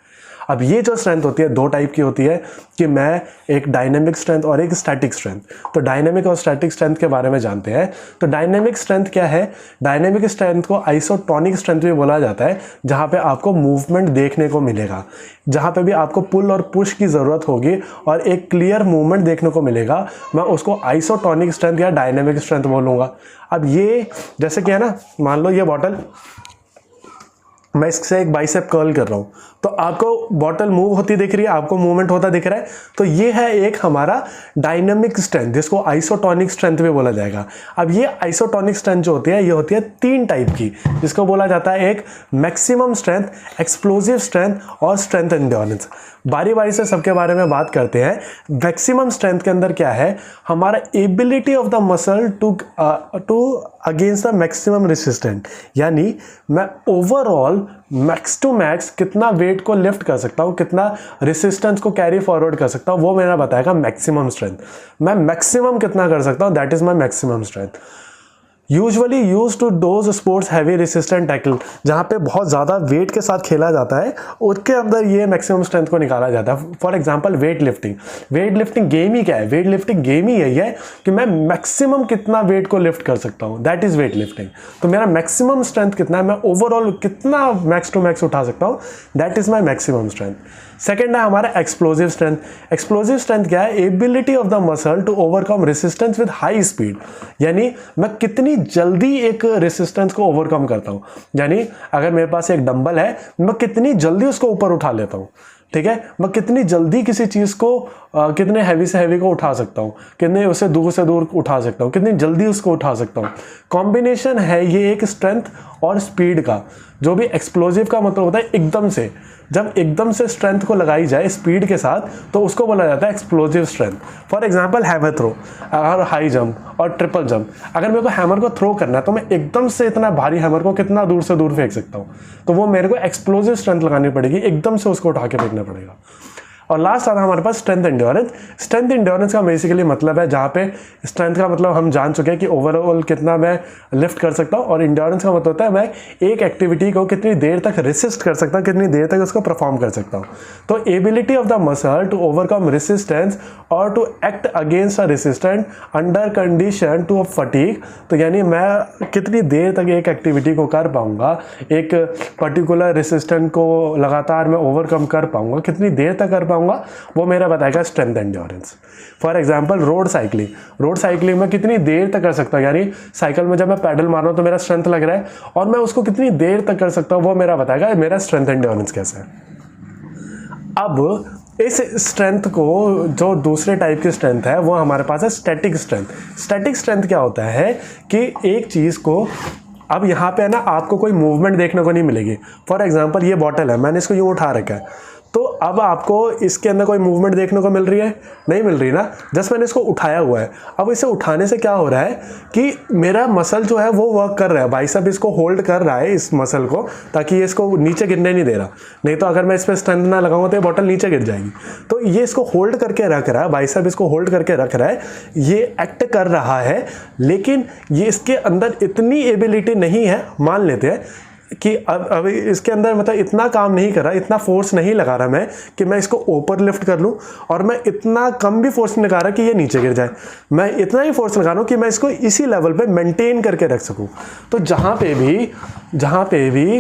अब ये जो स्ट्रेंथ होती है 2 टाइप की होती है कि मैं एक डायनेमिक स्ट्रेंथ और एक स्टैटिक स्ट्रेंथ। तो डायनेमिक और स्टैटिक स्ट्रेंथ के बारे में जानते हैं। तो डायनेमिक स्ट्रेंथ क्या है? डायनेमिक स्ट्रेंथ को आइसोटोनिक स्ट्रेंथ भी बोला जाता है, जहाँ पे आपको मूवमेंट देखने को मिलेगा, जहाँ पे भी आपको पुल और पुश की ज़रूरत होगी और एक क्लियर मूवमेंट देखने को मिलेगा, मैं उसको आइसोटोनिक स्ट्रेंथ या डायनेमिक स्ट्रेंथ बोलूँगा। अब ये जैसे कि है ना, मान लो ये बॉटल, मैं इससे एक बाइसेप कर्ल कर रहा हूँ तो आपको बॉटल मूव होती दिख रही है, आपको मूवमेंट होता दिख रहा है, तो ये है एक हमारा डायनेमिक स्ट्रेंथ, जिसको आइसोटोनिक स्ट्रेंथ भी बोला जाएगा। अब ये आइसोटोनिक स्ट्रेंथ जो होती है ये होती है 3 टाइप की, जिसको बोला जाता है एक मैक्सिमम स्ट्रेंथ, एक्सप्लोजिव स्ट्रेंथ और स्ट्रेंथ एंड्योरेंस। बारी बारी से सबके बारे में बात करते हैं। मैक्सिमम स्ट्रेंथ के अंदर क्या है? हमारा ability of the muscle to against the maximum resistant, यानी मैं ओवरऑल मैक्स टू मैक्स कितना वेट को लिफ्ट कर सकता हूँ, कितना रेसिस्टेंस को कैरी फॉरवर्ड कर सकता हूँ, वो मेरा बताएगा मैक्सिमम स्ट्रेंथ। मैं मैक्सिमम कितना कर सकता हूँ, that is my maximum strength. Usually use to those sports heavy resistant tackle, जहाँ पे बहुत ज़्यादा वेट के साथ खेला जाता है, उसके अंदर ये मैक्सिमम स्ट्रेंथ को निकाला जाता है। For example weightlifting. Weightlifting game ही क्या है? वेट लिफ्टिंग गेम ही यही है कि मैं मैक्सिमम कितना वेट को लिफ्ट कर सकता हूँ, दैट इज़ वेट लिफ्टिंग। तो मेरा मैक्सिमम स्ट्रेंथ कितना है, मैं ओवरऑल कितना मैक्स टू मैक्स उठा सकता हूँ, that is my maximum strength. Second है हमारा एक्सप्लोजिव स्ट्रेंथ। एक्सप्लोजिव स्ट्रेंथ क्या है? Ability of the muscle to overcome resistance with high speed, यानी मैं कितनी जल्दी एक रेसिस्टेंस को ओवरकम करता हूँ। यानी अगर मेरे पास एक डंबल है, मैं कितनी जल्दी उसको ऊपर उठा लेता हूँ, ठीक है। मैं कितनी जल्दी किसी चीज़ को कितने हैवी से हैवी को उठा सकता हूँ, कितने उसे दूर उठा सकता हूँ, कितनी जल्दी उसको उठा सकता हूँ। कॉम्बिनेशन है ये एक स्ट्रेंथ और स्पीड का। जो भी एक्सप्लोजिव का मतलब होता है एकदम से, जब एकदम से स्ट्रेंथ को लगाई जाए स्पीड के साथ, तो उसको बोला जाता है explosive strength. For example hammer throw और हाई जंप और ट्रिपल जंप। अगर मेरे को हैमर को थ्रो करना है तो मैं एकदम से इतना भारी हैमर को कितना दूर से दूर फेंक सकता हूँ, तो वो मेरे को एक्सप्लोजिव स्ट्रेंथ लगानी पड़ेगी, एकदम से उसको उठा के फेंकना पड़ेगा। और लास्ट आता है हमारे पास स्ट्रेंथ एंड्योरेंस। स्ट्रेंथ एंड्योरेंस का बेसिकली मतलब है, जहाँ पे स्ट्रेंथ का मतलब हम जान चुके हैं कि ओवरऑल कितना मैं लिफ्ट कर सकता हूँ, और एंड्योरेंस का मतलब होता है मैं एक एक्टिविटी को कितनी देर तक रेसिस्ट कर सकता हूँ, कितनी देर तक उसको परफॉर्म कर सकता हूँ। तो ability of the muscle to overcome resistance और to act against a resistant under condition to fatigue. तो यानी मैं कितनी देर तक एक एक्टिविटी को कर पाऊंगा, एक पर्टिकुलर रेसिस्टेंट को लगातार मैं ओवरकम कर पाऊंगा, कितनी देर तक कर पाऊंगा, वो मेरा बताएगा strength endurance. For example road cycling में कितनी देर तक कर सकता हूँ, यानी साइकिल में जब मैं पैडल मार रहा हूँ तो मेरा स्ट्रेंथ लग रहा है, और मैं उसको कितनी देर तक कर सकता हूँ, वो मेरा बताएगा मेरा स्ट्रेंथ एंड्योरेंस कैसा है। अब इस स्ट्रेंथ को, जो दूसरे टाइप की स्ट्रेंथ है, वो हमारे पास है स्टैटिक स्ट्रेंथ। स्टैटिक स्ट्रेंथ क्या होता है कि एक चीज़ को, अब यहाँ पे है ना, आपको कोई मूवमेंट देखने को नहीं मिलेगी। फॉर एग्जांपल ये बॉटल है, मैंने इसको यूँ उठा रखा है, तो अब आपको इसके अंदर कोई मूवमेंट देखने को मिल रही है? नहीं मिल रही ना, जस्ट मैंने इसको उठाया हुआ है। अब इसे उठाने से क्या हो रहा है कि मेरा मसल जो है वो वर्क कर रहा है, बाइसेप इसको होल्ड कर रहा है, इस मसल को, ताकि ये इसको नीचे गिरने नहीं दे रहा। नहीं तो अगर मैं इस पर स्ट्रेंथ ना लगाऊंगा तो ये बॉटल नीचे गिर जाएगी। तो ये इसको होल्ड करके रख रहा है, बाइसेप इसको होल्ड करके रख रहा है, ये एक्ट कर रहा है, लेकिन ये इसके अंदर इतनी एबिलिटी नहीं है, मान लेते हैं कि अब इसके अंदर मतलब इतना काम नहीं कर रहा, इतना फोर्स नहीं लगा रहा मैं कि मैं इसको ऊपर लिफ्ट कर लूँ, और मैं इतना कम भी फोर्स नहीं लगा रहा कि ये नीचे गिर जाए। मैं इतना ही फोर्स लगा रहा हूँ कि मैं इसको इसी लेवल पे मेंटेन करके रख सकूँ। तो जहाँ पे भी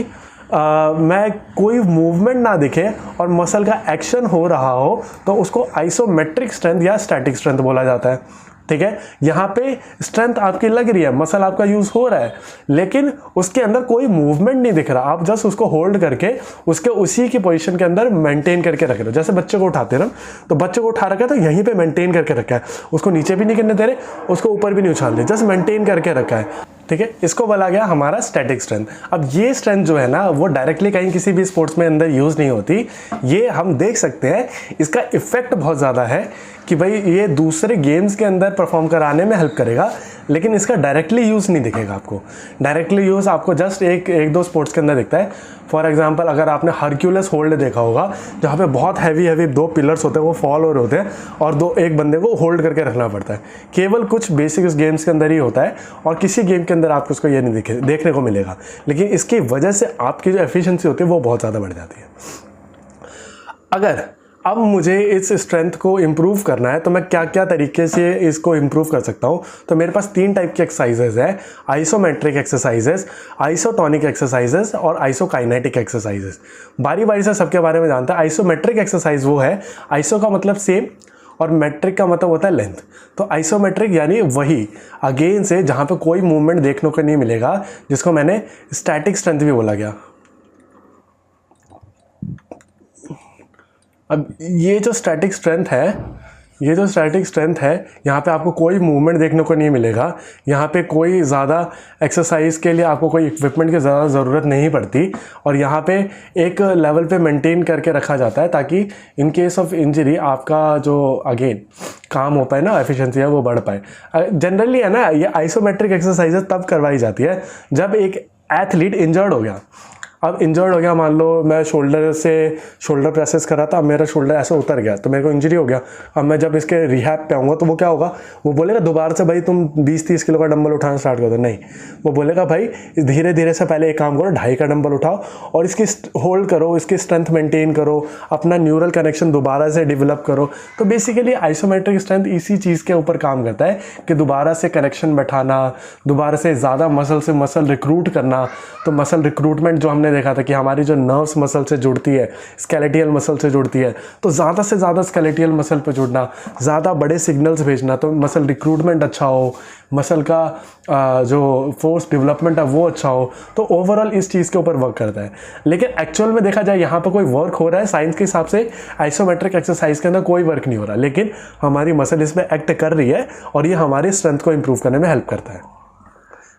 मैं कोई मूवमेंट ना दिखे और मसल का एक्शन हो रहा हो, तो उसको आइसोमेट्रिक स्ट्रेंथ या स्टैटिक स्ट्रेंथ बोला जाता है। ठीक है, यहाँ पे स्ट्रेंथ आपकी लग रही है, मसल आपका यूज हो रहा है, लेकिन उसके अंदर कोई मूवमेंट नहीं दिख रहा। आप जस्ट उसको होल्ड करके उसके उसी की पोजीशन के अंदर मेंटेन करके रख रहे हो। जैसे बच्चे को उठाते ना, तो बच्चे को उठा रखा है तो यहीं पे मेंटेन करके रखा है, उसको नीचे भी नहीं गिरने दे रहे, उसको ऊपर भी नहीं उछाल रहे, जस्ट मेंटेन करके रखा है। ठीक है, इसको बोला गया हमारा स्टैटिक स्ट्रेंथ। अब ये स्ट्रेंथ जो है ना, वो डायरेक्टली कहीं किसी भी स्पोर्ट्स में अंदर यूज़ नहीं होती। ये हम देख सकते हैं, इसका इफेक्ट बहुत ज़्यादा है कि भाई ये दूसरे गेम्स के अंदर परफॉर्म कराने में हेल्प करेगा, लेकिन इसका डायरेक्टली यूज़ नहीं दिखेगा आपको। डायरेक्टली यूज़ आपको जस्ट एक दो स्पोर्ट्स के अंदर दिखता है। फॉर एग्जांपल अगर आपने हरक्यूलस होल्ड देखा होगा, जहाँ पे बहुत हैवी दो पिलर्स होते हैं, वो फॉल हो रहे होते हैं, और एक बंदे को होल्ड करके रखना पड़ता है। केवल कुछ बेसिक गेम्स के अंदर ही होता है, और किसी गेम के अंदर आपको उसको ये नहीं देखने को मिलेगा, लेकिन इसकी वजह से आपकी जो एफिशिएंसी होती है वो बहुत ज़्यादा बढ़ जाती है। अगर अब मुझे इस स्ट्रेंथ को इम्प्रूव करना है, तो मैं क्या क्या तरीके से इसको इम्प्रूव कर सकता हूँ? तो मेरे पास 3 टाइप की एक्सरसाइजेज है: आइसोमेट्रिक एक्सरसाइजेज, आइसोटोनिक एक्सरसाइजेज और आइसोकाइनेटिक एक्सरसाइजेज। बारी बारी से सबके बारे में जानते हैं। आइसोमेट्रिक एक्सरसाइज वो है, आइसो का मतलब सेम और मेट्रिक का मतलब होता है लेंथ। तो आइसोमेट्रिक यानी वही अगेन से जहाँ पे कोई मूवमेंट देखने को नहीं मिलेगा, जिसको मैंने स्टैटिक स्ट्रेंथ भी बोला गया। अब ये जो स्टैटिक स्ट्रेंथ है, यहाँ पे आपको कोई मूवमेंट देखने को नहीं मिलेगा। यहाँ पे कोई ज़्यादा एक्सरसाइज के लिए आपको कोई इक्विपमेंट की ज़्यादा ज़रूरत नहीं पड़ती, और यहाँ पे एक लेवल पे मेंटेन करके रखा जाता है, ताकि इन केस ऑफ इंजरी आपका जो अगेन काम हो पाए ना, एफिशिएंसी है वो बढ़ पाए। जनरली है ना, ये आइसोमेट्रिक एक्सरसाइजेज तब करवाई जाती है जब एक एथलीट इंजर्ड हो गया। अब इंजर्ड हो गया, मान लो मैं शोल्डर प्रेसेस कर रहा था, अब मेरा शोल्डर ऐसे उतर गया तो मेरे को इंजरी हो गया। अब मैं जब इसके रिहैब पे आऊँगा तो वो क्या होगा, वो बोलेगा दोबारा से भाई तुम 20-30 किलो का डंबल उठाना स्टार्ट कर दो। नहीं, वो बोलेगा भाई धीरे धीरे से पहले एक काम करो, 2.5 का डंबल उठाओ और इसकी होल्ड करो, इसकी स्ट्रेंथ मेंटेन करो, अपना न्यूरल कनेक्शन दोबारा से डेवलप करो। तो बेसिकली आइसोमेट्रिक स्ट्रेंथ इसी चीज़ के ऊपर काम करता है कि दोबारा से कनेक्शन बैठाना, दोबारा से ज़्यादा मसल से मसल रिक्रूट करना। तो मसल रिक्रूटमेंट जो हमने देखा था कि हमारी जो नर्व्स मसल से जुड़ती है, स्केलेटियल मसल से जुड़ती है, तो ज़्यादा से ज़्यादा स्केलेटियल मसल पे जुड़ना, ज़्यादा बड़े सिग्नल्स भेजना, तो मसल रिक्रूटमेंट अच्छा हो, मसल का जो फोर्स डेवलपमेंट है वो अच्छा हो, तो ओवरऑल इस चीज़ के ऊपर वर्क करता है। लेकिन एक्चुअल में देखा जाए यहाँ पर कोई वर्क हो रहा है साइंस के हिसाब से, आइसोमेट्रिक एक्सरसाइज के अंदर कोई वर्क नहीं हो रहा, लेकिन हमारी मसल इसमें एक्ट कर रही है और ये हमारी स्ट्रेंथ को इंप्रूव करने में हेल्प करता है।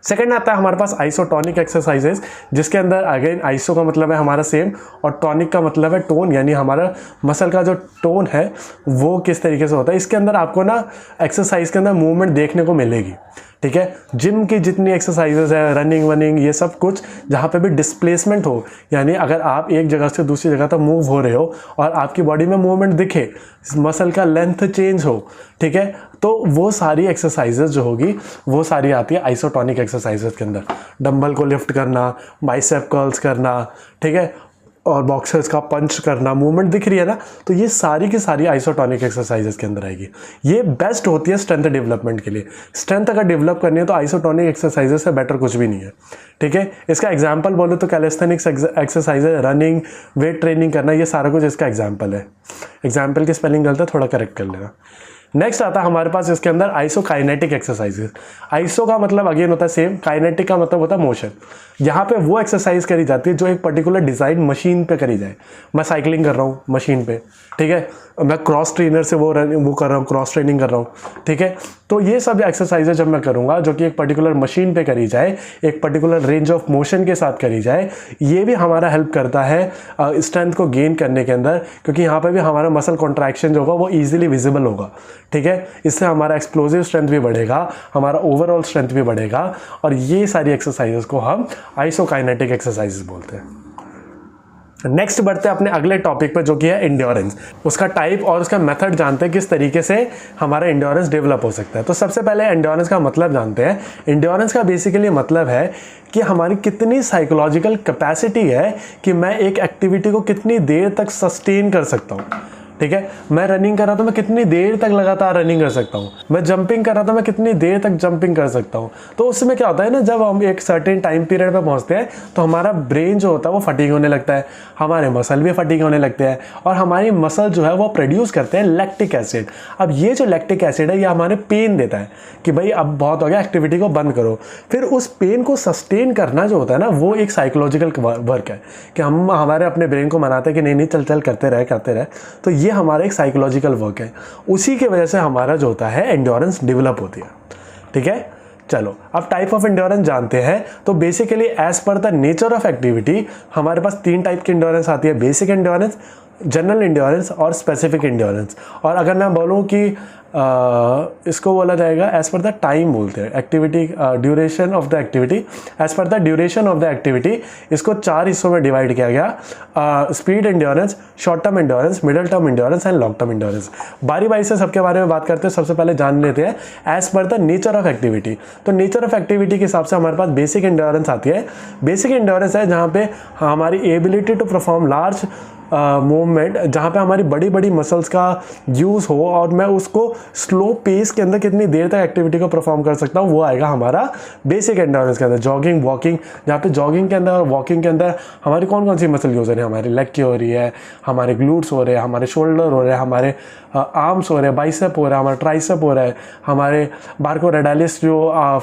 सेकंड आता है हमारे पास आइसोटोनिक एक्सरसाइजेस, जिसके अंदर अगेन आइसो का मतलब है हमारा सेम और टॉनिक का मतलब है टोन, यानी हमारा मसल का जो टोन है वो किस तरीके से होता है। इसके अंदर आपको ना एक्सरसाइज के अंदर मूवमेंट देखने को मिलेगी, ठीक है। जिम की जितनी एक्सरसाइजेज है, रनिंग वनिंग, ये सब कुछ जहाँ पे भी डिस्प्लेसमेंट हो, यानी अगर आप एक जगह से दूसरी जगह तक मूव हो रहे हो और आपकी बॉडी में मूवमेंट दिखे, मसल का लेंथ चेंज हो, ठीक है, तो वो सारी एक्सरसाइजेज जो होगी वो सारी आती है आइसोटोनिक एक्सरसाइजेज के अंदर। डंबल को लिफ्ट करना, बाइसेप कर्ल्स करना, ठीक है, और बॉक्सर्स का पंच करना, मूवमेंट दिख रही है ना, तो ये सारी की सारी आइसोटोनिक एक्सरसाइजेस के अंदर आएगी। ये बेस्ट होती है स्ट्रेंथ डेवलपमेंट के लिए। स्ट्रेंथ अगर डेवलप करनी है तो आइसोटोनिक एक्सरसाइजेस से बेटर कुछ भी नहीं है, ठीक है। इसका एग्जांपल बोलो तो calisthenics exercises, running, weight training करना, ये सारा कुछ इसका एग्जाम्पल है। एग्जाम्पल की स्पेलिंग गलत है, थोड़ा करेक्ट कर लेना। नेक्स्ट आता है हमारे पास इसके अंदर आइसोकाइनेटिक एक्सरसाइजेस। आइसो का मतलब अगेन होता है सेम, काइनेटिक का मतलब होता है मोशन। यहाँ पे वो एक्सरसाइज करी जाती है जो एक पर्टिकुलर डिज़ाइन मशीन पे करी जाए। मैं साइकिलिंग कर रहा हूँ मशीन पे, ठीक है, मैं क्रॉस ट्रेनर से वो कर रहा हूँ, क्रॉस ट्रेनिंग कर रहा हूँ, ठीक है। तो ये सब एक्सरसाइजेज जब मैं करूँगा जो कि एक पर्टिकुलर मशीन पे करी जाए, एक पर्टिकुलर रेंज ऑफ मोशन के साथ करी जाए, ये भी हमारा हेल्प करता है स्ट्रेंथ को गेन करने के अंदर, क्योंकि यहाँ पे भी हमारा मसल कॉन्ट्रैक्शन जो होगा वो ईजिली विजिबल होगा, ठीक है। इससे हमारा एक्सप्लोजिव स्ट्रेंथ भी बढ़ेगा, हमारा ओवरऑल स्ट्रेंथ भी बढ़ेगा, और ये सारी एक्सरसाइजेज को हम आइसोकाइनेटिक एक्सरसाइजेज बोलते हैं। नेक्स्ट बढ़ते हैं अपने अगले टॉपिक पे, जो कि है इंड्योरेंस। उसका टाइप और उसका मेथड जानते हैं, किस तरीके से हमारा इंड्योरेंस डेवलप हो सकता है। तो सबसे पहले इंड्योरेंस का मतलब जानते हैं। इंड्योरेंस का बेसिकली मतलब है कि हमारी कितनी साइकोलॉजिकल कैपेसिटी है कि मैं एक एक्टिविटी को कितनी देर तक सस्टेन कर सकता हूँ, ठीक है। मैं रनिंग कर रहा तो मैं कितनी देर तक लगातार रनिंग कर सकता हूँ, मैं जंपिंग कर रहा तो मैं कितनी देर तक जंपिंग कर सकता हूँ। तो उसमें क्या होता है ना, जब हम एक सर्टेन टाइम पीरियड पे पहुँचते हैं तो हमारा ब्रेन जो होता है वो फटीग होने लगता है, हमारे मसल भी फटीग होने लगते हैं, और हमारी मसल जो है वो प्रोड्यूस करते हैं लैक्टिक एसिड। अब ये जो लैक्टिक एसिड है ये हमारे पेन देता है कि भाई अब बहुत हो गया, एक्टिविटी को बंद करो। फिर उस पेन को सस्टेन करना जो होता है ना, वो एक साइकोलॉजिकल वर्क है कि हम हमारे अपने ब्रेन को मनाते हैं कि नहीं नहीं चल चल करते रहे। तो ये हमारा एक साइकोलॉजिकल वर्क है, उसी की वजह से हमारा जो होता है एंड्योरेंस डेवलप होती है, ठीक है। चलो अब टाइप ऑफ एंड्योरेंस जानते हैं। तो basically as per the nature of activity हमारे पास 3 टाइप की एंड्योरेंस आती है, बेसिक एंड्योरेंस, जनरल एंड्योरेंस और स्पेसिफिक एंड्योरेंस। और अगर मैं बोलूँ कि इसको बोला जाएगा एज पर द टाइम बोलते हैं, activity duration of the activity, as per the duration of the activity इसको 4 हिस्सों में डिवाइड किया गया, speed endurance, short term endurance, middle term endurance and long term endurance. बारी बारी से सबके बारे में बात करते हैं। सबसे पहले जान लेते हैं as per the nature of activity. तो नेचर ऑफ एक्टिविटी के हिसाब से हमारे पास बेसिक एंड्योरेंस आती है। बेसिक एंड्योरेंस है जहाँ पे हमारी ability to perform large movement, जहाँ पे हमारी बड़ी बड़ी मसल्स का यूज़ हो और मैं उसको स्लो पेस के अंदर कितनी देर तक एक्टिविटी को परफॉर्म कर सकता हूँ, वो आएगा हमारा बेसिक एंड्योरेंस के अंदर। जॉगिंग, वॉकिंग, जहाँ पे जॉगिंग के अंदर और वॉकिंग के अंदर हमारी कौन कौन सी मसल यूज़ हो रही है, हमारे लेग की हो रही है, हमारे ग्लूट्स हो रहे हैं, हमारे शोल्डर हो रहे हैं, हमारे आर्म्स हो रहे हैं, बाइसेप हो रहा है, हमारा ट्राइसेप हो रहा है, हमारे बार्कोरेडालिस जो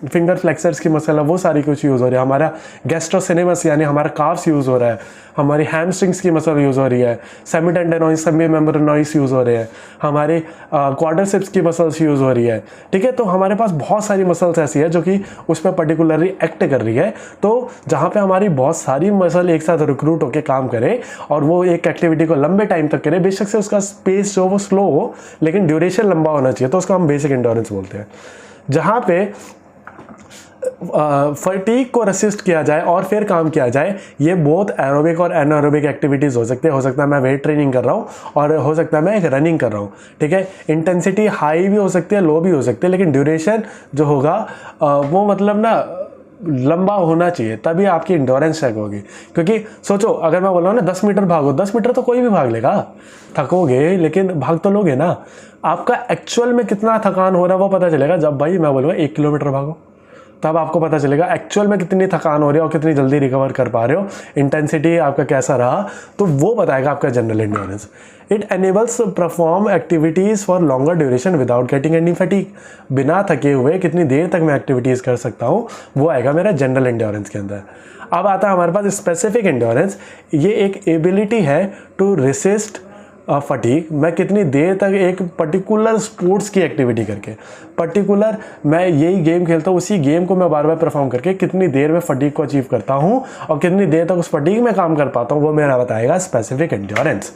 फिंगर फ्लेक्सर्स की मसल है वो सारी कुछ यूज़ हो रही है, हमारा गैस्ट्रोसिनेमस यानी हमारा काफ्स यूज़ हो रहा है, हमारी हैमस्ट्रिंग्स की मसल यूज़ हो रही है, सेमीटेंडेनोइस, सेमी मेम्ब्रेनोइस यूज़ हो रहे हैं, हमारे क्वाड्रिसेप्स की मसल्स यूज़ हो रही है, ठीक है। तो हमारे पास बहुत सारी मसल्स ऐसी है जो कि उस पर पर्टिकुलरली एक्ट कर रही है। तो जहाँ पे हमारी बहुत सारी मसल एक साथ रिक्रूट होकर काम करे और वो एक एक्टिविटी को लंबे टाइम तक करे, बेशक से उसका स्पेस जो वो स्लो हो लेकिन ड्यूरेशन लंबा होना चाहिए, तो उसको हम बेसिक एंड्योरेंस बोलते हैं। जहाँ पे फटीग को रेसिस्ट किया जाए और फिर काम किया जाए, ये बहुत एरोबिक और एनारोबिक एक्टिविटीज़ हो सकते हैं। हो सकता है मैं वेट ट्रेनिंग कर रहा हूँ और हो सकता है मैं एक रनिंग कर रहा हूँ, ठीक है। इंटेंसिटी हाई भी हो सकती है, लो भी हो सकती है, लेकिन ड्यूरेशन जो होगा वो मतलब ना लंबा होना चाहिए, तभी आपकी इंड्योरेंस चेक होगी। क्योंकि सोचो अगर मैं बोल रहा हूँ ना 10 मीटर भागो, 10 मीटर तो कोई भी भाग लेगा, थकोगे लेकिन भाग तो लोगे ना। आपका एक्चुअल में कितना थकान हो रहा है वो पता चलेगा जब भाई मैं बोलूँगा 1 किलोमीटर भागो, तब आपको पता चलेगा एक्चुअल में कितनी थकान हो रही है और कितनी जल्दी रिकवर कर पा रहे हो, इंटेंसिटी आपका कैसा रहा, तो वो बताएगा आपका general endurance. It enables perform activities for longer duration without getting any fatigue. बिना थके हुए कितनी देर तक मैं एक्टिविटीज़ कर सकता हूँ, वो आएगा मेरा जनरल एंड्योरेंस के अंदर। अब आता है हमारे पास स्पेसिफिक एंड्योरेंस। ये एक एबिलिटी है टू रेसिस्ट फटीग। मैं कितनी देर तक एक पर्टिकुलर स्पोर्ट्स की एक्टिविटी करके, पर्टिकुलर मैं यही गेम खेलता हूँ, उसी गेम को मैं बार बार परफॉर्म करके कितनी देर में फटीग को अचीव करता हूँ और कितनी देर तक उस फटीग में काम कर पाता हूँ, वो मेरा बताएगा स्पेसिफिक एंड्योरेंस।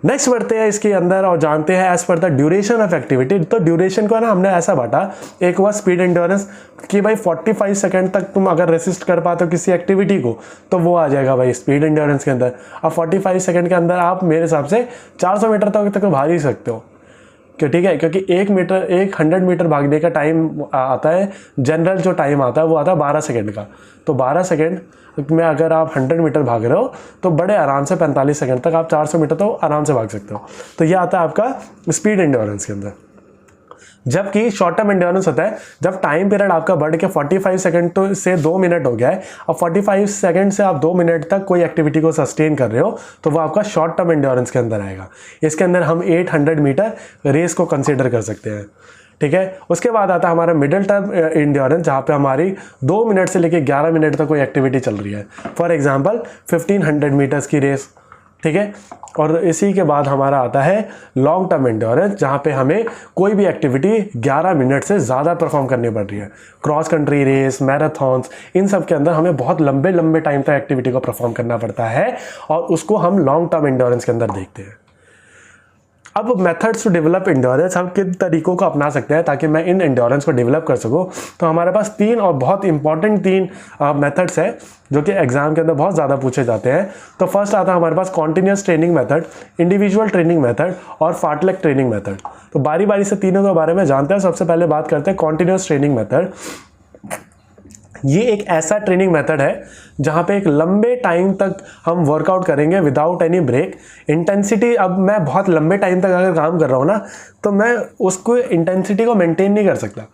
नेक्स्ट बढ़ते हैं इसके अंदर और जानते हैं as per the duration of activity. तो ड्यूरेशन को ना हमने ऐसा बांटा, एक हुआ स्पीड एंड्योरेंस कि भाई 45 सेकंड तक तुम अगर रेसिस्ट कर पाते हो किसी एक्टिविटी को, तो वो आ जाएगा भाई स्पीड एंड्योरेंस के अंदर। अब 45 सेकंड के अंदर आप मेरे हिसाब से 400 मीटर तक भाग ही सकते हो, क्यों? ठीक है, क्योंकि 100 मीटर भागने का टाइम आता है, जनरल जो टाइम आता है वो आता है 12 सेकेंड का। तो 12 सेकेंड में अगर आप 100 मीटर भाग रहे हो तो बड़े आराम से 45 सेकंड तक आप 400 मीटर तो आराम से भाग सकते हो। तो ये आता है आपका स्पीड एंड्योरेंस के अंदर। जबकि शॉर्ट टर्म एंड्योरेंस होता है जब टाइम पीरियड आपका बढ़ के 45 सेकंड तो से 2 मिनट हो गया है, अब 45 सेकंड से आप 2 मिनट तक कोई एक्टिविटी को सस्टेन कर रहे हो, तो वो आपका शॉर्ट टर्म एंड्योरेंस के अंदर आएगा। इसके अंदर हम 800 मीटर रेस को कंसीडर कर सकते हैं। ठीक है, उसके बाद आता है हमारा मिडिल टर्म एंड्योरेंस, जहाँ पे हमारी 2 मिनट से लेकर 11 मिनट तक कोई एक्टिविटी चल रही है। फॉर एग्जांपल 1500 मीटर्स की रेस। ठीक है, और इसी के बाद हमारा आता है लॉन्ग टर्म एंड्योरेंस, जहाँ पे हमें कोई भी एक्टिविटी 11 मिनट से ज़्यादा परफॉर्म करनी पड़ रही है। क्रॉस कंट्री रेस, मैराथन्स, इन सब के अंदर हमें बहुत लंबे लंबे टाइम तक एक्टिविटी को परफॉर्म करना पड़ता है और उसको हम लॉन्ग टर्म एंड्योरेंस के अंदर देखते हैं। अब मेथड्स टू डेवलप एंड्योरेंस, हम किन तरीकों को अपना सकते हैं ताकि मैं इन एंड्योरेंस को डेवलप कर सकूं। तो हमारे पास 3 और बहुत इंपॉर्टेंट 3 मेथड्स हैं जो कि एग्जाम के अंदर बहुत ज़्यादा पूछे जाते हैं। तो फर्स्ट आता है हमारे पास continuous training method, individual training method और फार्टलेक ट्रेनिंग मेथड। तो बारी बारी से तीनों के बारे में जानते हैं। सबसे पहले बात करते हैं कॉन्टिन्यूस ट्रेनिंग मेथड। ये एक ऐसा ट्रेनिंग मेथड है जहाँ पे एक लंबे टाइम तक हम वर्कआउट करेंगे विदाउट एनी ब्रेक। इंटेंसिटी, अब मैं बहुत लंबे टाइम तक अगर काम कर रहा हूँ ना, तो मैं उसको इंटेंसिटी को मेंटेन नहीं कर सकता।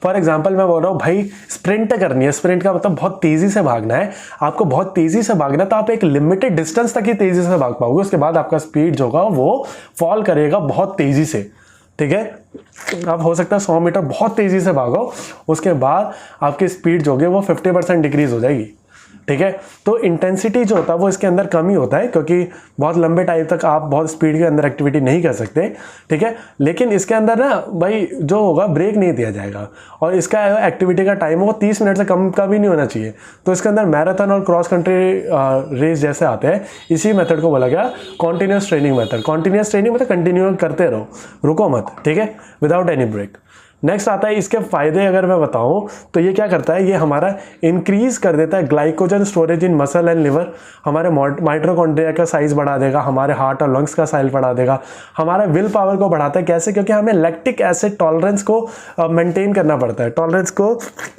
फॉर एग्जांपल मैं बोल रहा हूँ भाई स्प्रिंट करनी है, स्प्रिंट का मतलब बहुत तेज़ी से भागना है, आपको बहुत तेज़ी से भागना है, तो आप एक लिमिटेड डिस्टेंस तक ही तेज़ी से भाग पाओगे। उसके बाद आपका स्पीड जो होगा वो फॉल करेगा बहुत तेज़ी से। ठीक है, अब हो सकता है 100 मीटर बहुत तेज़ी से भागो, उसके बाद आपकी स्पीड जो है वो 50% डिक्रीज हो जाएगी। ठीक है, तो इंटेंसिटी जो होता है वो इसके अंदर कम ही होता है, क्योंकि बहुत लंबे टाइम तक आप बहुत स्पीड के अंदर एक्टिविटी नहीं कर सकते। ठीक है, लेकिन इसके अंदर ना भाई जो होगा ब्रेक नहीं दिया जाएगा और इसका एक्टिविटी का टाइम वो 30 मिनट से कम का भी नहीं होना चाहिए। तो इसके अंदर मैराथन और क्रॉस कंट्री रेस जैसे आते हैं, इसी मेथड को बोला गया continuous training method. Continuous training मतलब कंटिन्यू करते रहो, रुको मत। ठीक है, विदाउट एनी ब्रेक। नेक्स्ट आता है इसके फ़ायदे, अगर मैं बताऊं तो ये क्या करता है, ये हमारा इंक्रीज़ कर देता है glycogen storage in muscle and liver, हमारे माइटोकॉन्ड्रिया का साइज़ बढ़ा देगा, हमारे हार्ट और लंग्स का साइज बढ़ा देगा, हमारा विल पावर को बढ़ाता है। कैसे? क्योंकि हमें लैक्टिक एसिड टॉलरेंस को मेंटेन करना पड़ता है, टॉलरेंस को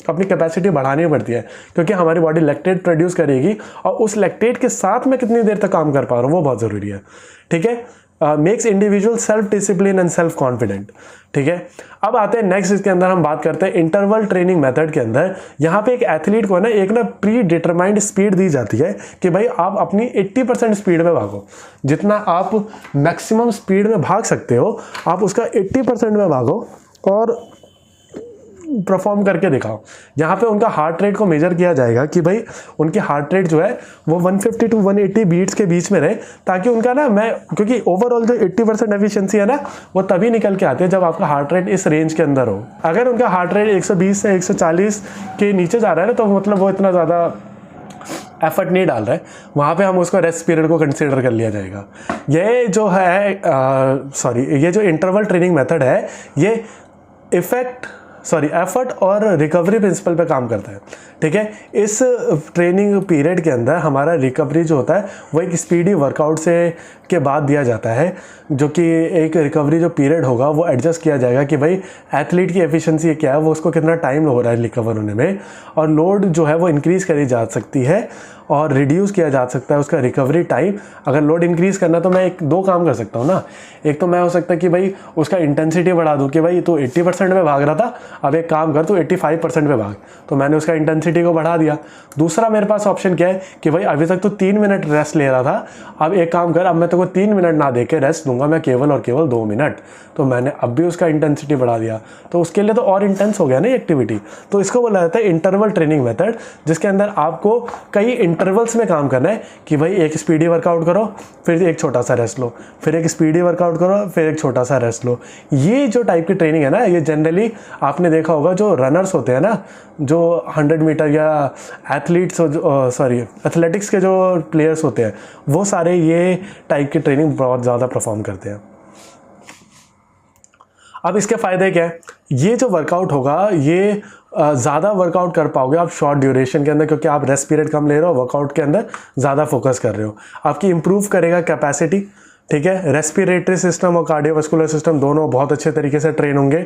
अपनी कैपेसिटी बढ़ानी पड़ती है, क्योंकि हमारी बॉडी लैक्टेट प्रोड्यूस करेगी और उस लैक्टेट के साथ में कितनी देर तक काम कर पा रहा हूँ वो बहुत ज़रूरी है। ठीक है, makes individual self discipline and self confident. ठीक है, अब आते हैं नेक्स्ट, इसके अंदर हम बात करते हैं इंटरवल ट्रेनिंग मेथड के अंदर। यहाँ पे एक एथलीट को ना एक प्री डिटरमाइंड स्पीड दी जाती है कि भाई आप अपनी 80% स्पीड में भागो, जितना आप मैक्सिमम स्पीड में भाग सकते हो आप उसका 80% में भागो और परफॉर्म करके दिखाओ। यहाँ पे उनका हार्ट रेट को मेजर किया जाएगा कि भाई उनकी हार्ट रेट जो है वो 150 to 180 बीट्स के बीच में रहे, ताकि उनका ना क्योंकि ओवरऑल जो 80% एफिशिएंसी है ना वो तभी निकल के आती है जब आपका हार्ट रेट इस रेंज के अंदर हो। अगर उनका हार्ट रेट 120 से 140 के नीचे जा रहा है ना, तो मतलब वो इतना ज़्यादा एफर्ट नहीं डाल रहा है, वहाँ पे हम उसको रेस्ट पीरियड को कंसीडर कर लिया जाएगा। ये जो है ये जो इंटरवल ट्रेनिंग मेथड है ये एफर्ट और रिकवरी प्रिंसिपल पे काम करता है। ठीक है, इस ट्रेनिंग पीरियड के अंदर हमारा रिकवरी जो होता है वो एक स्पीडी वर्कआउट के बाद दिया जाता है, जो कि एक रिकवरी जो पीरियड होगा वो एडजस्ट किया जाएगा कि भाई एथलीट की एफिशिएंसी क्या है, वो उसको कितना टाइम हो रहा है रिकवर होने में, और लोड जो है वो इंक्रीज़ करी जा सकती है और रिड्यूस किया जा सकता है उसका रिकवरी टाइम। अगर लोड इंक्रीज़ करना तो मैं 2 काम कर सकता हूँ ना। एक तो मैं हो सकता है कि भाई उसका इंटेंसिटी बढ़ा दूँ कि भाई तो 80% में भाग रहा था, अब एक काम कर, तू 85% पे भाग। तो मैंने उसका इंटेंसिटी को बढ़ा दिया। दूसरा मेरे पास ऑप्शन क्या है कि भाई अभी तक तो 3 मिनट रेस्ट ले रहा था, अब एक काम कर, अब मैं तेरे को 3 मिनट ना दे के रेस्ट दूंगा, मैं केवल और केवल 2 मिनट। तो मैंने अब भी उसका इंटेंसिटी बढ़ा दिया, तो उसके लिए तो और इंटेंस हो गया ना एक्टिविटी। तो इसको बोला जाता है इंटरवल ट्रेनिंग मेथड, जिसके अंदर आपको कई इंटरवल्स में काम करना है कि भाई एक स्पीडी वर्कआउट करो, फिर एक छोटा सा रेस्ट लो, फिर एक स्पीडी वर्कआउट करो, फिर एक छोटा सा रेस्ट लो। ये जो टाइप की ट्रेनिंग है ना, ये जनरली आपने देखा होगा जो रनर्स होते हैं ना, जो 100 मीटर या एथलीट्स एथलेटिक्स के जो प्लेयर्स होते हैं, वो सारे ये टाइप की ट्रेनिंग बहुत ज़्यादा परफॉर्म करते हैं। अब इसके फ़ायदे क्या है, ये जो वर्कआउट होगा ये ज़्यादा वर्कआउट कर पाओगे आप शॉर्ट ड्यूरेशन के अंदर, क्योंकि आप रेस्ट पीरियड कम ले रहे हो, वर्कआउट के अंदर ज़्यादा फोकस कर रहे हो। आपकी इंप्रूव करेगा कैपेसिटी, ठीक है, रेस्पिरेटरी सिस्टम और कार्डियोवास्कुलर सिस्टम दोनों बहुत अच्छे तरीके से ट्रेन होंगे,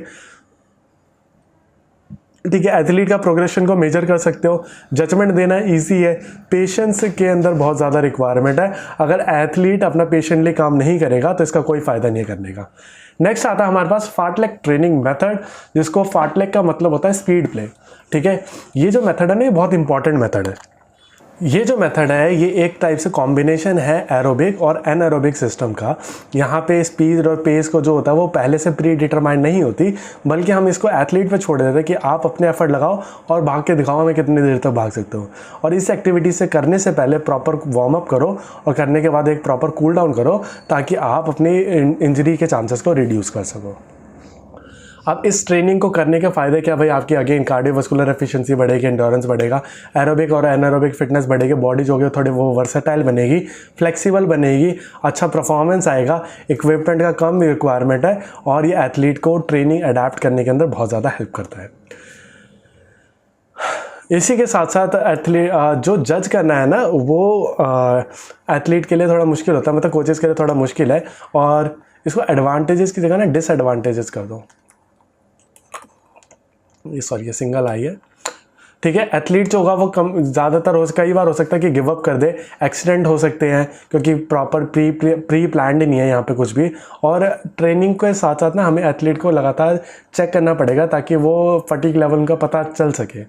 ठीक है। एथलीट का प्रोग्रेशन को मेजर कर सकते हो, जजमेंट देना इजी है, पेशेंस के अंदर बहुत ज़्यादा रिक्वायरमेंट है। अगर एथलीट अपना पेशेंटली काम नहीं करेगा तो इसका कोई फ़ायदा नहीं है करने का। नेक्स्ट आता है हमारे पास फार्टलेग ट्रेनिंग मेथड, जिसको फार्टलेग का मतलब होता है स्पीड प्ले, ठीक है। ये जो मेथड है ना, ये बहुत इंपॉर्टेंट मेथड है। ये जो मेथड है ये एक टाइप से कॉम्बिनेशन है एरोबिक और एनएरोबिक सिस्टम का। यहाँ पे स्पीड और पेस को जो होता है वो पहले से प्री डिटरमाइंड नहीं होती, बल्कि हम इसको एथलीट पे छोड़ देते हैं कि आप अपने एफर्ट लगाओ और भाग के दिखाओ हमें कितनी देर तक भाग सकते हो। और इस एक्टिविटी से करने से पहले प्रॉपर वार्म अप करो और करने के बाद एक प्रॉपर कूल डाउन करो, ताकि आप अपनी इंजरी के चांसेस को रिड्यूस कर सको। अब इस ट्रेनिंग को करने के फ़ायदे क्या भाई, आपकी अगेन कार्डियोवास्कुलर एफिशिएंसी बढ़ेगी, एंडोरेंस बढ़ेगा, एरोबिक और एनारोबिक फिटनेस बढ़ेगी, बॉडी जो होगी थोड़ी वो वर्सेटाइल बनेगी, फ्लेक्सिबल बनेगी, अच्छा परफॉर्मेंस आएगा, इक्विपमेंट का कम रिक्वायरमेंट है, और ये एथलीट को ट्रेनिंग अडेप्ट करने के अंदर बहुत ज़्यादा हेल्प करता है। इसी के साथ साथ एथलीट जो जज करना है ना, वो एथलीट के लिए थोड़ा मुश्किल होता है, मतलब कोचेस के लिए थोड़ा मुश्किल है, और इसको एडवांटेजेस की जगह ना डिसएडवांटेजेस कर दो। ये सिंगल आई है, ठीक है। एथलीट जो होगा वो कम ज़्यादातर कई बार हो सकता है कि गिव अप कर दे, एक्सीडेंट हो सकते हैं, क्योंकि प्रॉपर प्री प्लान्ड नहीं है यहाँ पे कुछ भी। और ट्रेनिंग के साथ साथ ना हमें एथलीट को लगातार चेक करना पड़ेगा, ताकि वो फटीग लेवल उनका पता चल सके।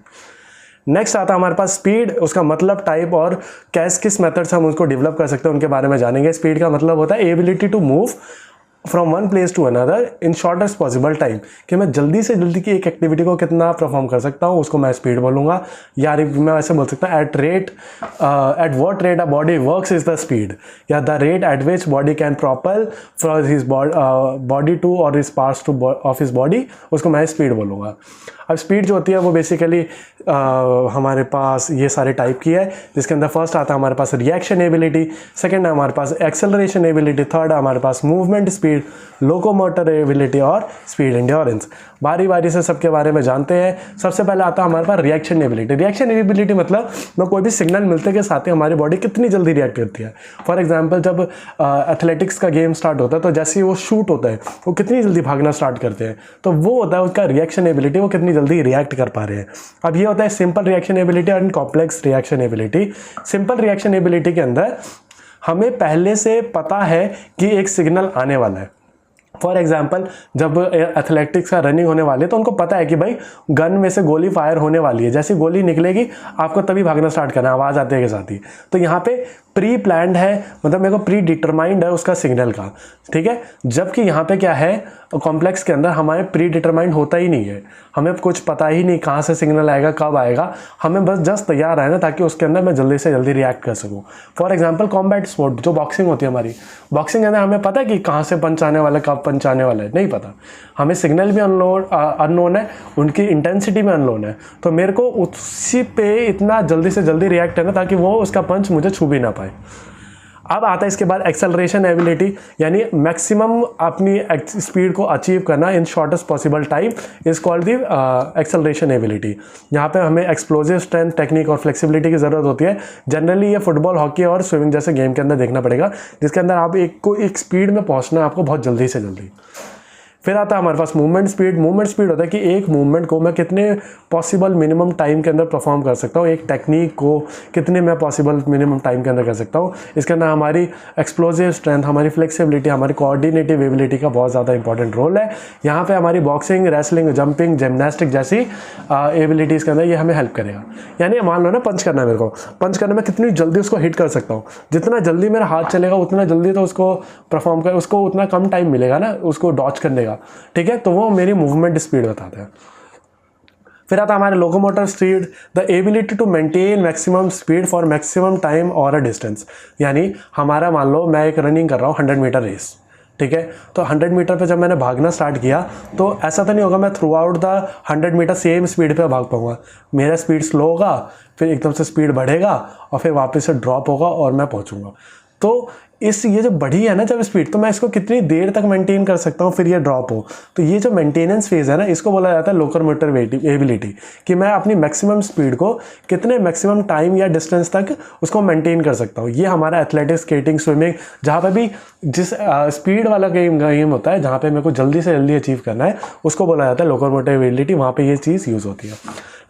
नेक्स्ट आता है हमारे पास स्पीड, उसका मतलब टाइप और किस मेथड से हम उसको डेवलप कर सकते हैं उनके बारे में जानेंगे। स्पीड का मतलब होता है ability to move from one place to another in shortest possible time, कि मैं जल्दी से जल्दी की एक एक्टिविटी को कितना परफॉर्म कर सकता हूँ, उसको मैं स्पीड बोलूँगा। या मैं ऐसे बोल सकता हूँ at what rate a body works is the speed, या the rate at which body can propel from his body to और his parts to of his body, उसको मैं स्पीड बोलूँगा। अब स्पीड जो होती है वो बेसिकली हमारे पास ये सारे टाइप की है, जिसके अंदर फर्स्ट आता है हमारे पास रिएक्शन एबिलिटी, सेकंड है हमारे पास एक्सेलरेशन एबिलिटी, थर्ड है हमारे पास मूवमेंट स्पीड, लोकोमोटर एबिलिटी और स्पीड एंड्योरेंस। बारी बारी से सबके बारे में जानते हैं। सबसे पहले आता है हमारे पास रिएक्शन एबिलिटी। रिएक्शन एबिलिटी मतलब मैं कोई भी सिग्नल मिलते के साथ ही हमारी बॉडी कितनी जल्दी रिएक्ट करती है। फॉर एग्जाम्पल जब एथलेटिक्स का गेम स्टार्ट होता है तो जैसे ही वो शूट होता है वो कितनी जल्दी भागना स्टार्ट करते हैं, तो वो होता है उसका रिएक्शन एबिलिटी, वो कितनी जल्दी रिएक्ट कर पा रहे हैं। अब ये होता है सिंपल रिएक्शन एबिलिटी और complex reaction ability. Simple reaction ability के अंदर हमें पहले से पता है कि एक सिग्नल आने वाला है। फॉर एग्जाम्पल जब एथलेटिक्स का रनिंग होने वाली है तो उनको पता है कि भाई गन में से गोली फायर होने वाली है, जैसी गोली निकलेगी आपको तभी भागना स्टार्ट करना है आवाज़ आते के साथ ही। तो यहाँ पे प्री प्लान्ड है, मतलब मेरे को प्री डिटरमाइंड है उसका सिग्नल का, ठीक है। जबकि यहाँ पे क्या है, कॉम्प्लेक्स के अंदर हमारे प्री डिटरमाइंड होता ही नहीं है, हमें कुछ पता ही नहीं कहाँ से सिग्नल आएगा, कब आएगा, हमें बस जस्ट तैयार रहना ताकि उसके अंदर मैं जल्दी से जल्दी रिएक्ट कर सकूँ। फॉर एग्जाम्पल कॉम्बैट स्पोर्ट जो बॉक्सिंग होती है हमारी, बॉक्सिंग के अंदर हमें पता है कि कहाँ से पंच आने वाला है, कब पंच आने वाला है, नहीं पता। हमें सिग्नल भी अननोन है, उनकी इंटेंसिटी भी अननोन है, तो मेरे को उसी पे इतना जल्दी से जल्दी रिएक्ट करना ताकि वो उसका पंच मुझे छू भी ना पाए। अब आता है इसके बाद एक्सेलरेशन एबिलिटी, यानी मैक्सिमम अपनी स्पीड को अचीव करना in shortest possible time is called the acceleration ability. यहाँ पे हमें एक्सप्लोजिव स्ट्रेंथ, टेक्निक और फ्लेक्सिबिलिटी की ज़रूरत होती है। जनरली ये फुटबॉल, हॉकी और स्विमिंग जैसे गेम के अंदर देखना पड़ेगा, जिसके अंदर आप एक स्पीड में पहुँचना है आपको बहुत जल्दी से जल्दी। फिर आता है हमारे पास मूवमेंट स्पीड। मूवमेंट स्पीड होता है कि एक मूवमेंट को मैं कितने पॉसिबल मिनिमम टाइम के अंदर परफॉर्म कर सकता हूँ, एक टेक्निक को कितने मैं पॉसिबल मिनिमम टाइम के अंदर कर सकता हूँ। इसके अंदर हमारी एक्सप्लोजिव स्ट्रेंथ, हमारी फ्लेक्सिबिलिटी, हमारी कोऑर्डिनेटिव एबिलिटी का बहुत ज़्यादा इंपॉर्टेंट रोल है। यहाँ पे हमारी बॉक्सिंग, रेसलिंग, जंपिंग, जिमनास्टिक जैसी एबिलिटीज़ के अंदर ये हमें हेल्प करेगा। यानी मान लो ना पंच करना है मेरे को, पंच करने में कितनी जल्दी उसको हिट कर सकता हूँ, जितना जल्दी मेरा हाथ चलेगा उतना जल्दी तो उसको परफॉर्म कर, उसको उतना कम टाइम मिलेगा ना उसको डॉच करने का, ठीक है। तो वो मेरी मूवमेंट स्पीड बताता है। फिर आता है हमारे locomotor speed, the ability to maintain maximum speed for maximum time और अ डिस्टेंस। यानी हमारा मान लो मैं एक रनिंग कर रहा हूँ 100 मीटर रेस, ठीक है। तो 100 मीटर पे जब मैंने भागना स्टार्ट किया तो ऐसा तो नहीं होगा मैं throughout the 100 metre same speed पे भाग पाऊंगा। मेरा स्पीड स्लो होगा, फिर एकदम से स्पीड बढ़ेगा और फिर वापस से ड्रॉप होगा और मैं पहुंचूंगा। तो ये जो बढ़ी है ना जब स्पीड, तो मैं इसको कितनी देर तक मेंटेन कर सकता हूँ फिर ये ड्रॉप हो। तो ये जो मेंटेनेंस फेज है ना, इसको बोला जाता है लोकोमोटर एबिलिटी, कि मैं अपनी मैक्सिमम स्पीड को कितने मैक्सिमम टाइम या डिस्टेंस तक उसको मेंटेन कर सकता हूँ। ये हमारा एथलेटिक्स, स्केटिंग, स्विमिंग, जहाँ पे भी जिस स्पीड वाला गेम होता है, जहाँ पे मेरे को जल्दी से जल्दी अचीव करना है, उसको बोला जाता है लोकोमोटिव एबिलिटी। वहाँ पे ये चीज़ यूज़ होती है।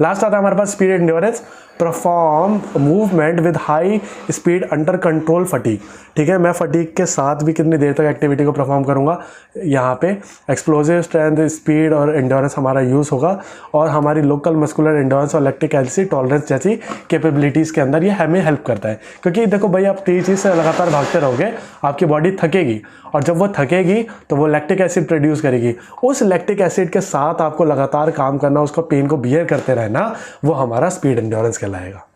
लास्ट आता है हमारे पास speed endurance, perform movement with high speed under control fatigue, ठीक है। मैं फटीग के साथ भी कितनी देर तक एक्टिविटी को परफॉर्म करूँगा। यहाँ पे एक्सप्लोजिव स्ट्रेंथ, स्पीड और एंड्योरेंस हमारा यूज़ होगा, और हमारी लोकल मस्कुलर एंड्योरेंस और लैक्टिक एसिड टॉलरेंस जैसी कैपेबिलिटीज़ के अंदर ये हमें हेल्प करता है। क्योंकि देखो भाई, आप तेज़ी से लगातार भागते रहोगे, आपकी बॉडी थकेगी, और जब वो थकेगी तो वो लैक्टिक एसिड प्रोड्यूस करेगी। उस लैक्टिक एसिड के साथ आपको लगातार काम करना, उसको पेन को बियर करते रहना, वो हमारा स्पीड एंड्योरेंस कहलाएगा।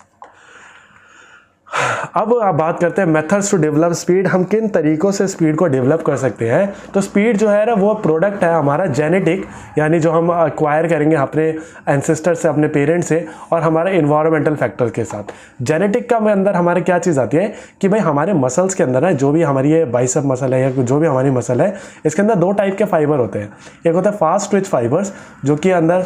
अब आप बात करते हैं मेथड्स टू डेवलप स्पीड। हम किन तरीकों से स्पीड को डेवलप कर सकते हैं। तो स्पीड जो है ना, वो प्रोडक्ट है हमारा जेनेटिक, यानी जो हम एक्वायर करेंगे अपने एंसेस्टर से, अपने पेरेंट्स से, और हमारे इन्वायरमेंटल फैक्टर के साथ। जेनेटिक का अंदर हमारे क्या चीज़ आती है कि भाई हमारे मसल्स के अंदर है, जो भी हमारी ये बाइसेप मसल है या जो भी हमारी मसल है, इसके अंदर दो टाइप के फाइबर होते हैं। एक होता है फास्ट ट्विच फाइबर्स, जो कि अंदर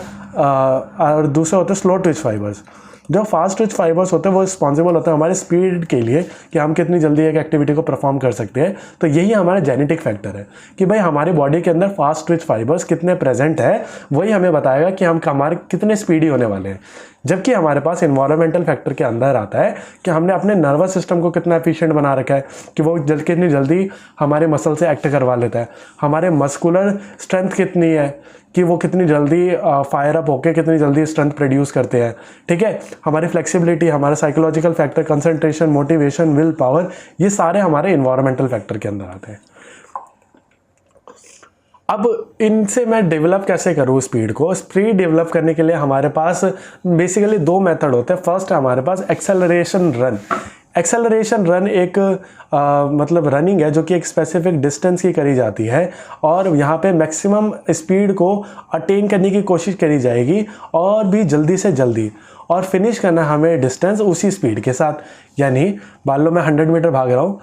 और दूसरे होते हैं स्लो ट्विच फाइबर्स। जो फास्ट ट्विच फाइबर्स होते हैं वो रिस्पॉन्सिबल होते हैं हमारे स्पीड के लिए, कि हम कितनी जल्दी एक एक्टिविटी को परफॉर्म कर सकते हैं। तो यही हमारा जेनेटिक फैक्टर है कि भाई हमारी बॉडी के अंदर फास्ट ट्विच फाइबर्स कितने प्रेजेंट है, वही हमें बताएगा कि हम हमारे कितने स्पीडी होने वाले हैं। जबकि हमारे पास इन्वायरमेंटल फैक्टर के अंदर आता है कि हमने अपने नर्वस सिस्टम को कितना एफिशिएंट बना रखा है, कि वो कितनी जल्दी हमारे मसल से एक्ट करवा लेता है। हमारे मस्कुलर स्ट्रेंथ कितनी है, कि वो कितनी जल्दी फायर अप होकर कितनी जल्दी स्ट्रेंथ प्रोड्यूस करते हैं, ठीक है। हमारी फ्लेक्सिबिलिटी, हमारा psychological factor, concentration, motivation, will power, ये सारे हमारे इन्वायरमेंटल फैक्टर के अंदर आते हैं। अब इनसे मैं डेवलप कैसे करूँ स्पीड को। स्पीड डेवलप करने के लिए हमारे पास बेसिकली दो मेथड होते हैं। फर्स्ट है हमारे पास एक्सेलरेशन रन। एक्सेलरेशन रन एक मतलब रनिंग है जो कि एक स्पेसिफिक डिस्टेंस की करी जाती है, और यहाँ पे मैक्सिमम स्पीड को अटेन करने की कोशिश करी जाएगी, और भी जल्दी से जल्दी, और फिनिश करना हमें डिस्टेंस उसी स्पीड के साथ। यानी मान लो मैं 100 मीटर भाग रहा हूँ,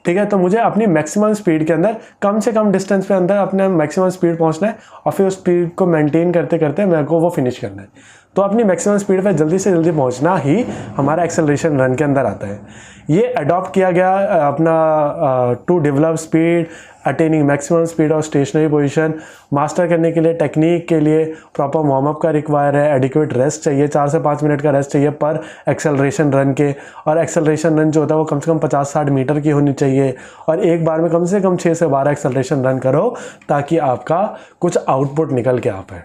ठीक है, तो मुझे अपनी मैक्सिमम स्पीड के अंदर कम से कम डिस्टेंस पे अंदर अपने मैक्सिमम स्पीड पहुंचना है, और फिर उस स्पीड को मेंटेन करते करते मेरे को वो फिनिश करना है। तो अपनी मैक्सिमम स्पीड पे जल्दी से जल्दी पहुंचना ही हमारा एक्सेलरेशन रन के अंदर आता है। ये अडॉप्ट किया गया अपना to develop speed, attaining maximum speed और स्टेशनरी पोजीशन। मास्टर करने के लिए टेक्निक के लिए प्रॉपर वार्म अप का रिक्वायर है, एडिक्वेट रेस्ट चाहिए, 4 से 5 मिनट का रेस्ट चाहिए पर एक्सेलरेशन रन के। और एक्सेलरेशन रन जो होता है वो कम से कम 50-60 मीटर की होनी चाहिए, और एक बार में कम से कम 6 से 12 एक्सेलरेशन रन करो, ताकि आपका कुछ आउटपुट निकल के आ पाए।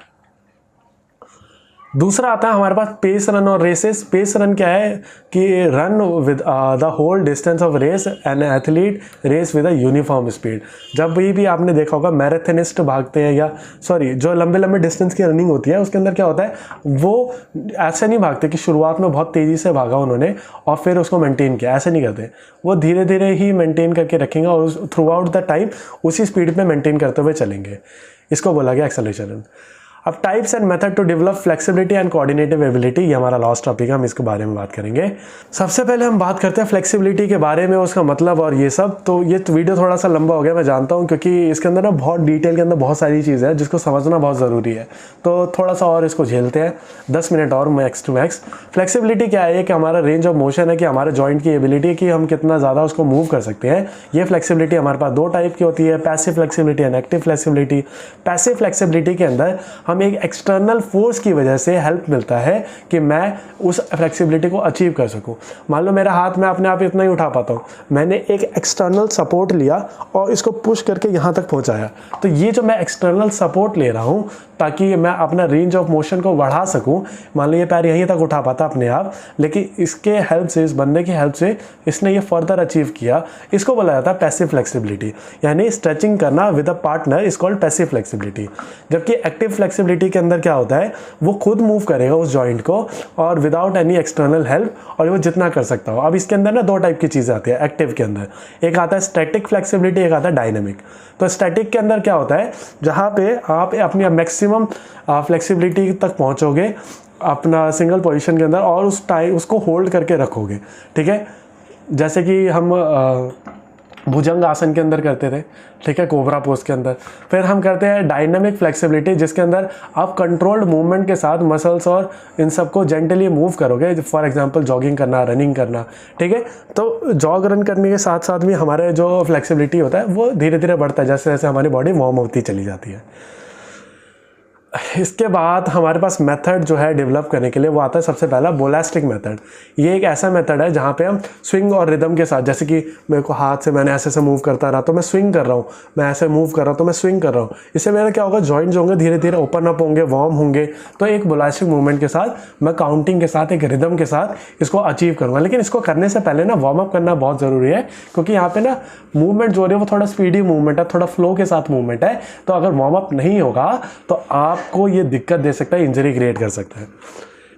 दूसरा आता है हमारे पास पेस रन और रेसेस। पेस रन क्या है कि run with the whole distance of race an athlete race with a uniform speed. जब भी आपने देखा होगा मैराथनिस्ट भागते हैं, या सॉरी जो लंबे लंबे डिस्टेंस की रनिंग होती है, उसके अंदर क्या होता है, वो ऐसे नहीं भागते कि शुरुआत में बहुत तेज़ी से भागा उन्होंने और फिर उसको मेंटेन किया, ऐसे नहीं करते। वो धीरे धीरे ही मेंटेन करके रखेंगे और थ्रू आउट द टाइम उसी स्पीड पे मेंटेन करते हुए चलेंगे। इसको बोला गया एक्सेलरेशन रन। अब types and method to develop flexibility and coordinative ability, ये हमारा लास्ट टॉपिक है, हम इसके बारे में बात करेंगे। सबसे पहले हम बात करते हैं फ्लेक्सिबिलिटी के बारे में, उसका मतलब और ये सब। तो ये वीडियो थोड़ा सा लंबा हो गया, मैं जानता हूँ, क्योंकि इसके अंदर ना बहुत डिटेल के अंदर बहुत सारी चीज़ें हैं जिसको समझना बहुत ज़रूरी है। तो थोड़ा सा और इसको झेलते हैं, 10 मिनट और मैक्स टू मैक्स। फ्लेक्सिबिलिटी क्या है कि हमारा रेंज ऑफ मोशन है, कि हमारे जॉइंट की एबिलिटी कि हम कितना ज़्यादा उसको मूव कर सकते हैं। ये फ्लेक्सिबिलिटी हमारे पास दो टाइप की होती है, passive flexibility and active flexibility. Passive flexibility के अंदर हम एक एक्सटर्नल फोर्स की वजह से हेल्प मिलता है कि मैं उस फ्लेक्सिबिलिटी को अचीव कर सकूं। मान लो मेरा हाथ मैं अपने आप इतना ही उठा पाता हूं, मैंने एक एक्सटर्नल सपोर्ट लिया और इसको पुश करके यहां तक पहुंचाया, तो ये जो मैं एक्सटर्नल सपोर्ट ले रहा हूं ताकि मैं अपना रेंज ऑफ मोशन को बढ़ा सकूं, मान लो ये पैर यहीं तक उठा पाता अपने आप, लेकिन इसके हेल्प से, इस बंदे की हेल्प से इसने ये फर्दर अचीव किया, इसको बोला जाता है पैसिव फ्लेक्सिबिलिटी। यानी स्ट्रेचिंग करना with a partner is called passive flexibility. जबकि एक्टिव फ्लेक्सिबिलिटी के अंदर क्या होता है, वो खुद मूव करेगा उस जॉइंट को और विदाउट एनी एक्सटर्नल हेल्प, और वो जितना कर सकता हो। अब इसके अंदर ना दो टाइप की चीज़ें आती है एक्टिव के अंदर, एक आता है स्टैटिक फ्लेक्सिबिलिटी, एक आता है डायनेमिक। तो स्टैटिक के अंदर क्या होता है, जहाँ पे आप अपनी मैक्सिमम फ्लेक्सिबिलिटी तक पहुँचोगे अपना सिंगल पोजीशन के अंदर और उस टाइम उसको होल्ड करके रखोगे, ठीक है। जैसे कि हम भुजंग आसन के अंदर करते थे, ठीक है, कोबरा पोज के अंदर। फिर हम करते हैं डायनामिक फ्लेक्सिबिलिटी, जिसके अंदर आप कंट्रोल्ड मूवमेंट के साथ मसल्स और इन सबको जेंटली मूव करोगे। फॉर एग्जांपल जॉगिंग करना, रनिंग करना, ठीक है। तो जॉग रन करने के साथ साथ भी हमारे जो फ्लेक्सिबिलिटी होता है वो धीरे धीरे बढ़ता है, जैसे जैसे हमारी बॉडी वार्म होती चली जाती है। इसके बाद हमारे पास मेथड जो है डेवलप करने के लिए, वो आता है सबसे पहला बोलास्टिक मेथड। ये एक ऐसा मेथड है जहाँ पे हम स्विंग और रिदम के साथ, जैसे कि मेरे को हाथ से मैंने ऐसे मूव करता रहा तो मैं स्विंग कर रहा हूँ, मैं ऐसे मूव कर रहा हूँ तो मैं स्विंग कर रहा हूँ। इससे मेरा क्या होगा, जॉइंट जो होंगे धीरे धीरे ओपन अप होंगे, वार्म होंगे। तो एक बोलास्टिक मूवमेंट के साथ मैं काउंटिंग के साथ, एक रिदम के साथ इसको अचीव करूँगा। लेकिन इसको करने से पहले ना वार्म अप करना बहुत ज़रूरी है, क्योंकि यहाँ पे ना मूवमेंट जो हो रही है वो थोड़ा स्पीडी मूवमेंट है, थोड़ा फ्लो के साथ मूवमेंट है। तो अगर वार्म अप नहीं होगा तो आपको ये दिक्कत दे सकता है, इंजरी क्रिएट कर सकता है।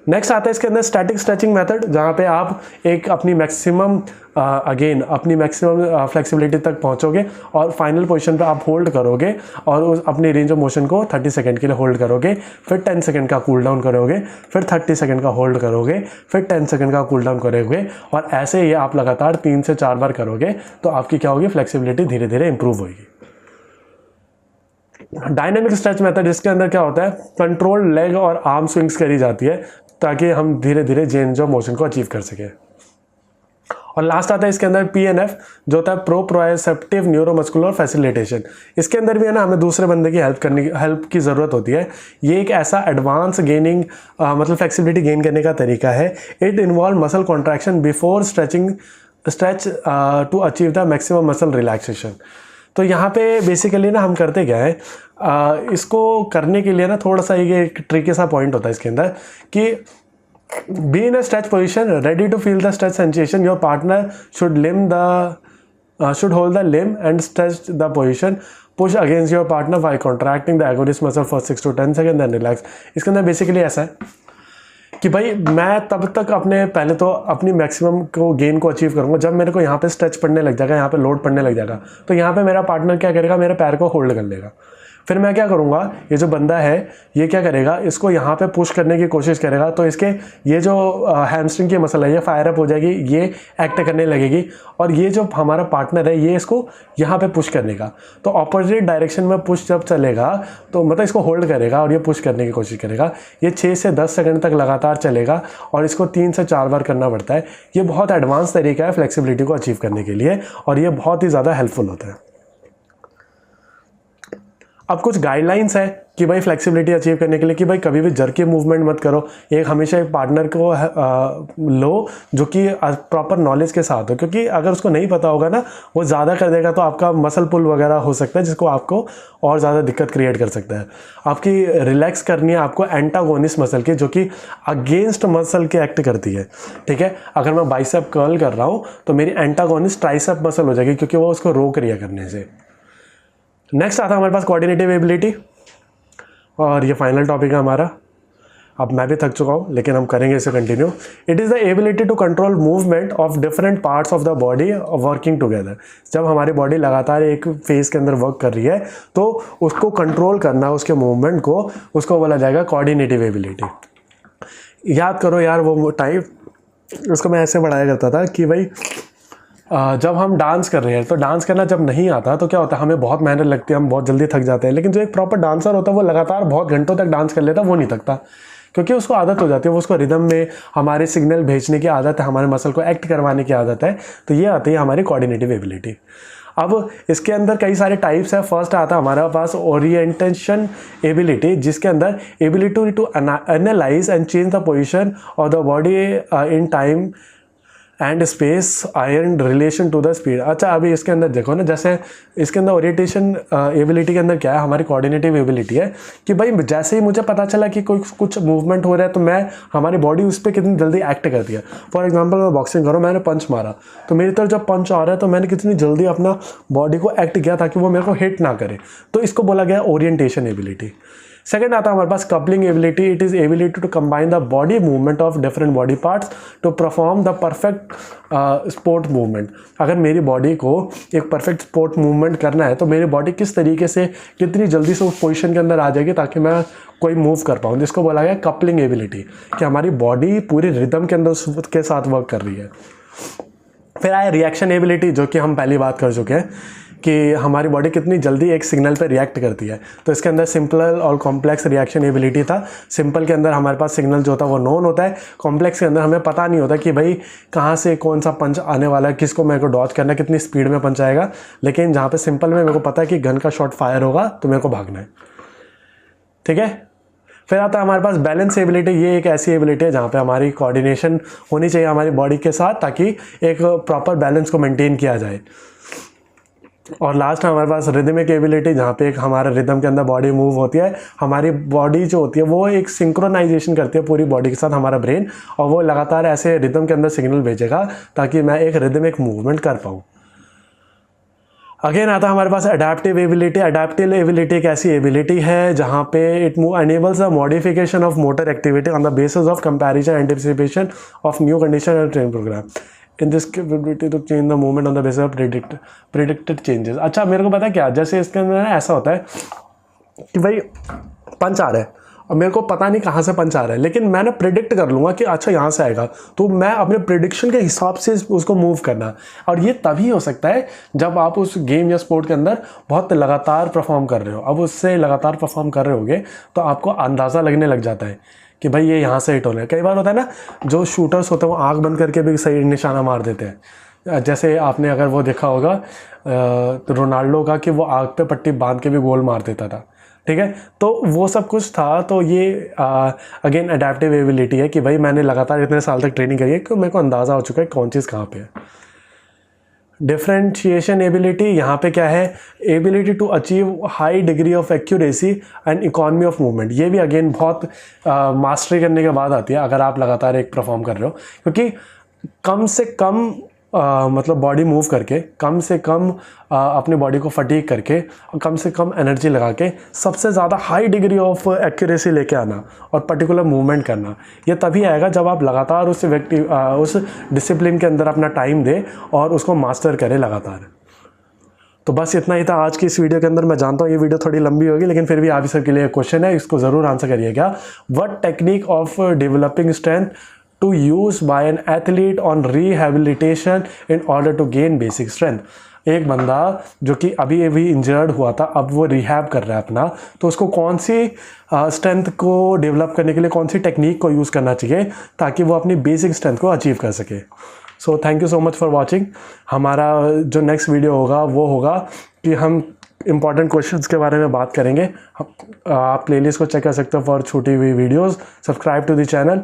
नेक्स्ट आता है इसके अंदर स्टैटिक स्ट्रेचिंग मेथड, जहाँ पे आप एक अपनी मैक्सिमम अपनी मैक्सिमम फ्लेक्सिबिलिटी तक पहुँचोगे और फाइनल पोजीशन पे आप होल्ड करोगे और उस अपनी रेंज ऑफ मोशन को 30 सेकंड के लिए होल्ड करोगे। फिर 10 सेकंड का कूल डाउन करोगे, फिर 30 सेकंड का होल्ड करोगे, फिर 10 सेकंड का कूल डाउन करोगे, और ऐसे ही आप लगातार 3 से 4 बार करोगे तो आपकी क्या होगी, फ्लेक्सिबिलिटी धीरे धीरे इंप्रूव होगी। डायनेमिक स्ट्रेच मेथड, जिसके अंदर क्या होता है, कंट्रोल लेग और आर्म स्विंग्स करी जाती है ताकि हम धीरे धीरे रेंज ऑफ मोशन को अचीव कर सके। और लास्ट आता है इसके अंदर PNF, जो होता है प्रोप्रोसेप्टिव न्यूरोमस्कुलर फैसिलिटेशन। इसके अंदर भी है ना हमें दूसरे बंदे की हेल्प की ज़रूरत होती है। ये एक ऐसा एडवांस गेनिंग मतलब फ्लेक्सिबिलिटी गेन करने का तरीका है। It involve muscle contraction before stretch to achieve the maximum muscle relaxation. तो यहाँ पे बेसिकली ना हम करते क्या है, इसको करने के लिए ना थोड़ा सा ये एक ट्रिकी सा पॉइंट होता है इसके अंदर कि be in a stretch position, ready to feel the stretch sensation. Your partner should should hold the limb and stretch the position. Push against your partner by contracting the agonist muscle for 6 to 10 seconds, then relax. इसके अंदर basically ऐसा है कि भाई मैं तब तक पहले तो अपनी मैक्सिमम को गेन को अचीव करूंगा जब मेरे को यहाँ पे स्ट्रेच पड़ने लग जाएगा, यहाँ पे लोड पड़ने लग जाएगा। तो यहाँ पे मेरा पार्टनर क्या करेगा, मेरे पैर को होल्ड कर लेगा। फिर मैं क्या करूँगा, ये जो बंदा है ये क्या करेगा, इसको यहाँ पे पुश करने की कोशिश करेगा। तो इसके ये जो हैमस्ट्रिंग की मसल है ये फायर अप हो जाएगी, ये एक्ट करने लगेगी, और ये जो हमारा पार्टनर है ये इसको यहाँ पे पुश करने का। तो ऑपोजिट डायरेक्शन में पुश जब चलेगा तो मतलब इसको होल्ड करेगा और ये पुश करने की कोशिश करेगा। ये 6 से 10 सेकंड तक लगातार चलेगा और इसको 3 से 4 बार करना पड़ता है। ये बहुत एडवांस तरीका है फ्लेक्सिबिलिटी को अचीव करने के लिए, और ये बहुत ही ज़्यादा हेल्पफुल होता है। अब कुछ गाइडलाइंस है कि भाई फ्लेक्सिबिलिटी अचीव करने के लिए कि भाई कभी भी जर्की मूवमेंट मत करो। हमेशा एक पार्टनर को लो जो कि प्रॉपर नॉलेज के साथ हो, क्योंकि अगर उसको नहीं पता होगा ना, वो ज़्यादा कर देगा तो आपका मसल पुल वगैरह हो सकता है, जिसको आपको और ज़्यादा दिक्कत क्रिएट कर सकता है। आपकी रिलैक्स करनी है आपको एंटागोनिस्ट मसल की, जो कि अगेंस्ट मसल के एक्ट करती है, ठीक है। अगर मैं बाइसेप कर्ल कर रहा हूँ तो मेरी एंटागोनिस्ट ट्राइसेप मसल हो जाएगी, क्योंकि वो उसको रोक रही है करने से। नेक्स्ट आता है हमारे पास कोऑर्डिनेटिव एबिलिटी, और ये फाइनल टॉपिक है हमारा। अब मैं भी थक चुका हूँ लेकिन हम करेंगे इसे continue. It is the ability to control movement of different parts of the body working together. जब हमारी बॉडी लगातार एक फेज के अंदर वर्क कर रही है तो उसको कंट्रोल करना, उसके मूवमेंट को, उसको बोला जाएगा कोऑर्डिनेटिव एबिलिटी। याद करो यार वो टाइम, उसको मैं ऐसे बढ़ाया करता था कि भाई जब हम डांस कर रहे हैं तो डांस करना जब नहीं आता तो क्या होता है, हमें बहुत मेहनत लगती है, हम बहुत जल्दी थक जाते हैं। लेकिन जो एक प्रॉपर डांसर होता है वो लगातार बहुत घंटों तक डांस कर लेता है, वो नहीं थकता, क्योंकि उसको आदत हो जाती है, वो उसको रिदम में हमारे सिग्नल भेजने की आदत है, हमारे मसल को एक्ट करवाने की आदत है। तो ये आती है हमारी कोऑर्डिनेटिव एबिलिटी। अब इसके अंदर कई सारे टाइप्स है। फर्स्ट आता है हमारे पास ओरिएंटेशन एबिलिटी, जिसके अंदर ability to analyse and change the position of the body in time and space and relation to the speed. अच्छा, अभी इसके अंदर देखो ना, जैसे इसके अंदर ओरिएंटेशन एबिलिटी के अंदर क्या है, हमारी कोऑर्डिनेटिव एबिलिटी है कि भाई जैसे ही मुझे पता चला कि कोई कुछ मूवमेंट हो रहा है तो मैं, हमारी बॉडी उस पर कितनी जल्दी एक्ट करती है। फॉर एग्जांपल मैं बॉक्सिंग करूँ, मैंने पंच मारा तो मेरी तरफ जब पंच आ रहा है तो मैंने कितनी जल्दी अपना बॉडी को एक्ट किया ताकि वो मेरे को हिट ना करे, तो इसको बोला गया ओरिएंटेशन एबिलिटी। सेकेंड आता है हमारे पास coupling ability. It is ability to combine the body movement of different body parts to perform the perfect sport movement. अगर मेरी बॉडी को एक परफेक्ट स्पोर्ट मूवमेंट करना है तो मेरी बॉडी किस तरीके से, कितनी जल्दी से उस पोजीशन के अंदर आ जाएगी ताकि मैं कोई मूव कर पाऊँ, जिसको बोला गया कपलिंग एबिलिटी, कि हमारी बॉडी पूरी रिदम के अंदर के साथ वर्क कर रही है। फिर आया रिएक्शन एबिलिटी, जो कि हम पहली बात कर चुके हैं कि हमारी बॉडी कितनी जल्दी एक सिग्नल पे रिएक्ट करती है। तो इसके अंदर सिंपल और कॉम्प्लेक्स रिएक्शन एबिलिटी था। सिंपल के अंदर हमारे पास सिग्नल जो होता है वो नोन होता है, कॉम्प्लेक्स के अंदर हमें पता नहीं होता कि भाई कहाँ से कौन सा पंच आने वाला है, किसको मेरे को डॉज करना है, कितनी स्पीड में पंच आएगा। लेकिन जहाँ पे सिंपल में मेरे को पता है कि गन का शॉट फायर होगा तो मेरे को भागना है, ठीक है। फिर आता है हमारे पास बैलेंस एबिलिटी। ये एक ऐसी एबिलिटी है जहाँ पे हमारी कोऑर्डिनेशन होनी चाहिए हमारी बॉडी के साथ ताकि एक प्रॉपर बैलेंस को मेंटेन किया जाए। और लास्ट है हमारे पास रिदमिक एबिलिटी, जहाँ पे एक हमारे रिदम के अंदर बॉडी मूव होती है। हमारी बॉडी जो होती है वो एक सिंक्रोनाइजेशन करती है पूरी बॉडी के साथ, हमारा ब्रेन, और वो लगातार ऐसे रिदम के अंदर सिग्नल भेजेगा ताकि मैं एक रिदमिक मूवमेंट कर पाऊँ। अगेन आता है हमारे पास अडेप्टिव एबिलिटी। अडेप्टिव एबिलिटी एक ऐसी एबिलिटी है जहाँ पे it enables the modification of motor activity on the basis of comparison anticipation of new condition and train programme. In this capability to change the movement on the basis of predicted changes. अच्छा, मेरे को पता है क्या, जैसे इसके अंदर ऐसा होता है कि भाई पंच आ रहा है और मेरे को पता नहीं कहाँ से पंच आ रहा है, लेकिन मैंने प्रिडिक्ट कर लूँगा कि अच्छा यहाँ से आएगा, तो मैं अपने प्रिडिक्शन के हिसाब से उसको मूव करना। और ये तभी हो सकता है जब आप उस गेम या स्पोर्ट के अंदर बहुत लगातार परफॉर्म कर रहे हो। अब उससे लगातार परफॉर्म कर रहे होगे तो आपको अंदाज़ा लगने लग जाता है कि भाई ये यहाँ से हिट होना है। कई बार होता है ना, जो शूटर्स होते हैं वो आँख बंद करके भी सही निशाना मार देते हैं। जैसे आपने अगर वो देखा होगा रोनाल्डो का, कि वो आँख पे पट्टी बांध के भी गोल मार देता था, ठीक है। तो वो सब कुछ था। तो ये अगेन अडेप्टिव एबिलिटी है कि भाई मैंने लगातार इतने साल तक ट्रेनिंग करी है कि मेरे को अंदाज़ा हो चुका है कौन चीज़ कहाँ पे है। डिफरेंशिएशन एबिलिटी, यहाँ पे क्या है, ability to achieve high degree of accuracy and economy of movement. ये भी अगेन बहुत मास्टरी करने के बाद आती है अगर आप लगातार एक परफॉर्म कर रहे हो, क्योंकि कम से कम मतलब बॉडी मूव करके, कम से कम अपनी बॉडी को फटीग करके, कम से कम एनर्जी लगा के सबसे ज़्यादा हाई डिग्री ऑफ एक्यूरेसी लेके आना और पर्टिकुलर मूवमेंट करना, ये तभी आएगा जब आप लगातार उस उस डिसिप्लिन के अंदर अपना टाइम दें और उसको मास्टर करें लगातार। तो बस इतना ही था आज की इस वीडियो के अंदर। मैं जानता हूँ ये वीडियो थोड़ी लंबी होगी, लेकिन फिर भी आप सबके लिए क्वेश्चन है, इसको ज़रूर आंसर करिएगा। What technique of developing strength to use by an athlete on rehabilitation in order to gain basic strength। एक बंदा जो कि अभी इंजर्ड हुआ था, अब वो रिहैब कर रहा है अपना, तो उसको कौन सी स्ट्रेंथ को डेवलप करने के लिए कौन सी टेक्निक को यूज़ करना चाहिए ताकि वो अपनी बेसिक स्ट्रेंथ को अचीव कर सके। So thank you so much for watching. हमारा जो नेक्स्ट वीडियो होगा वो होगा कि हम इंपॉर्टेंट क्वेश्चंस के बारे में बात करेंगे। आप प्लेलिस्ट को चेक कर सकते हो फॉर छूटी हुई videos. Subscribe to the channel,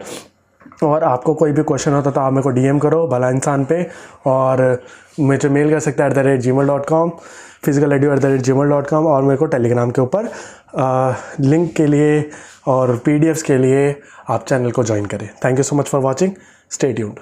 और आपको कोई भी क्वेश्चन होता तो आप मेरे को DM करो भला इंसान पे, और मुझे मेल कर सकते हैं @gmail.com, physicaledu@gmail.com, और मेरे को टेलीग्राम के ऊपर लिंक के लिए और PDFs के लिए आप चैनल को ज्वाइन करें। Thank you so much for watching. Stay tuned.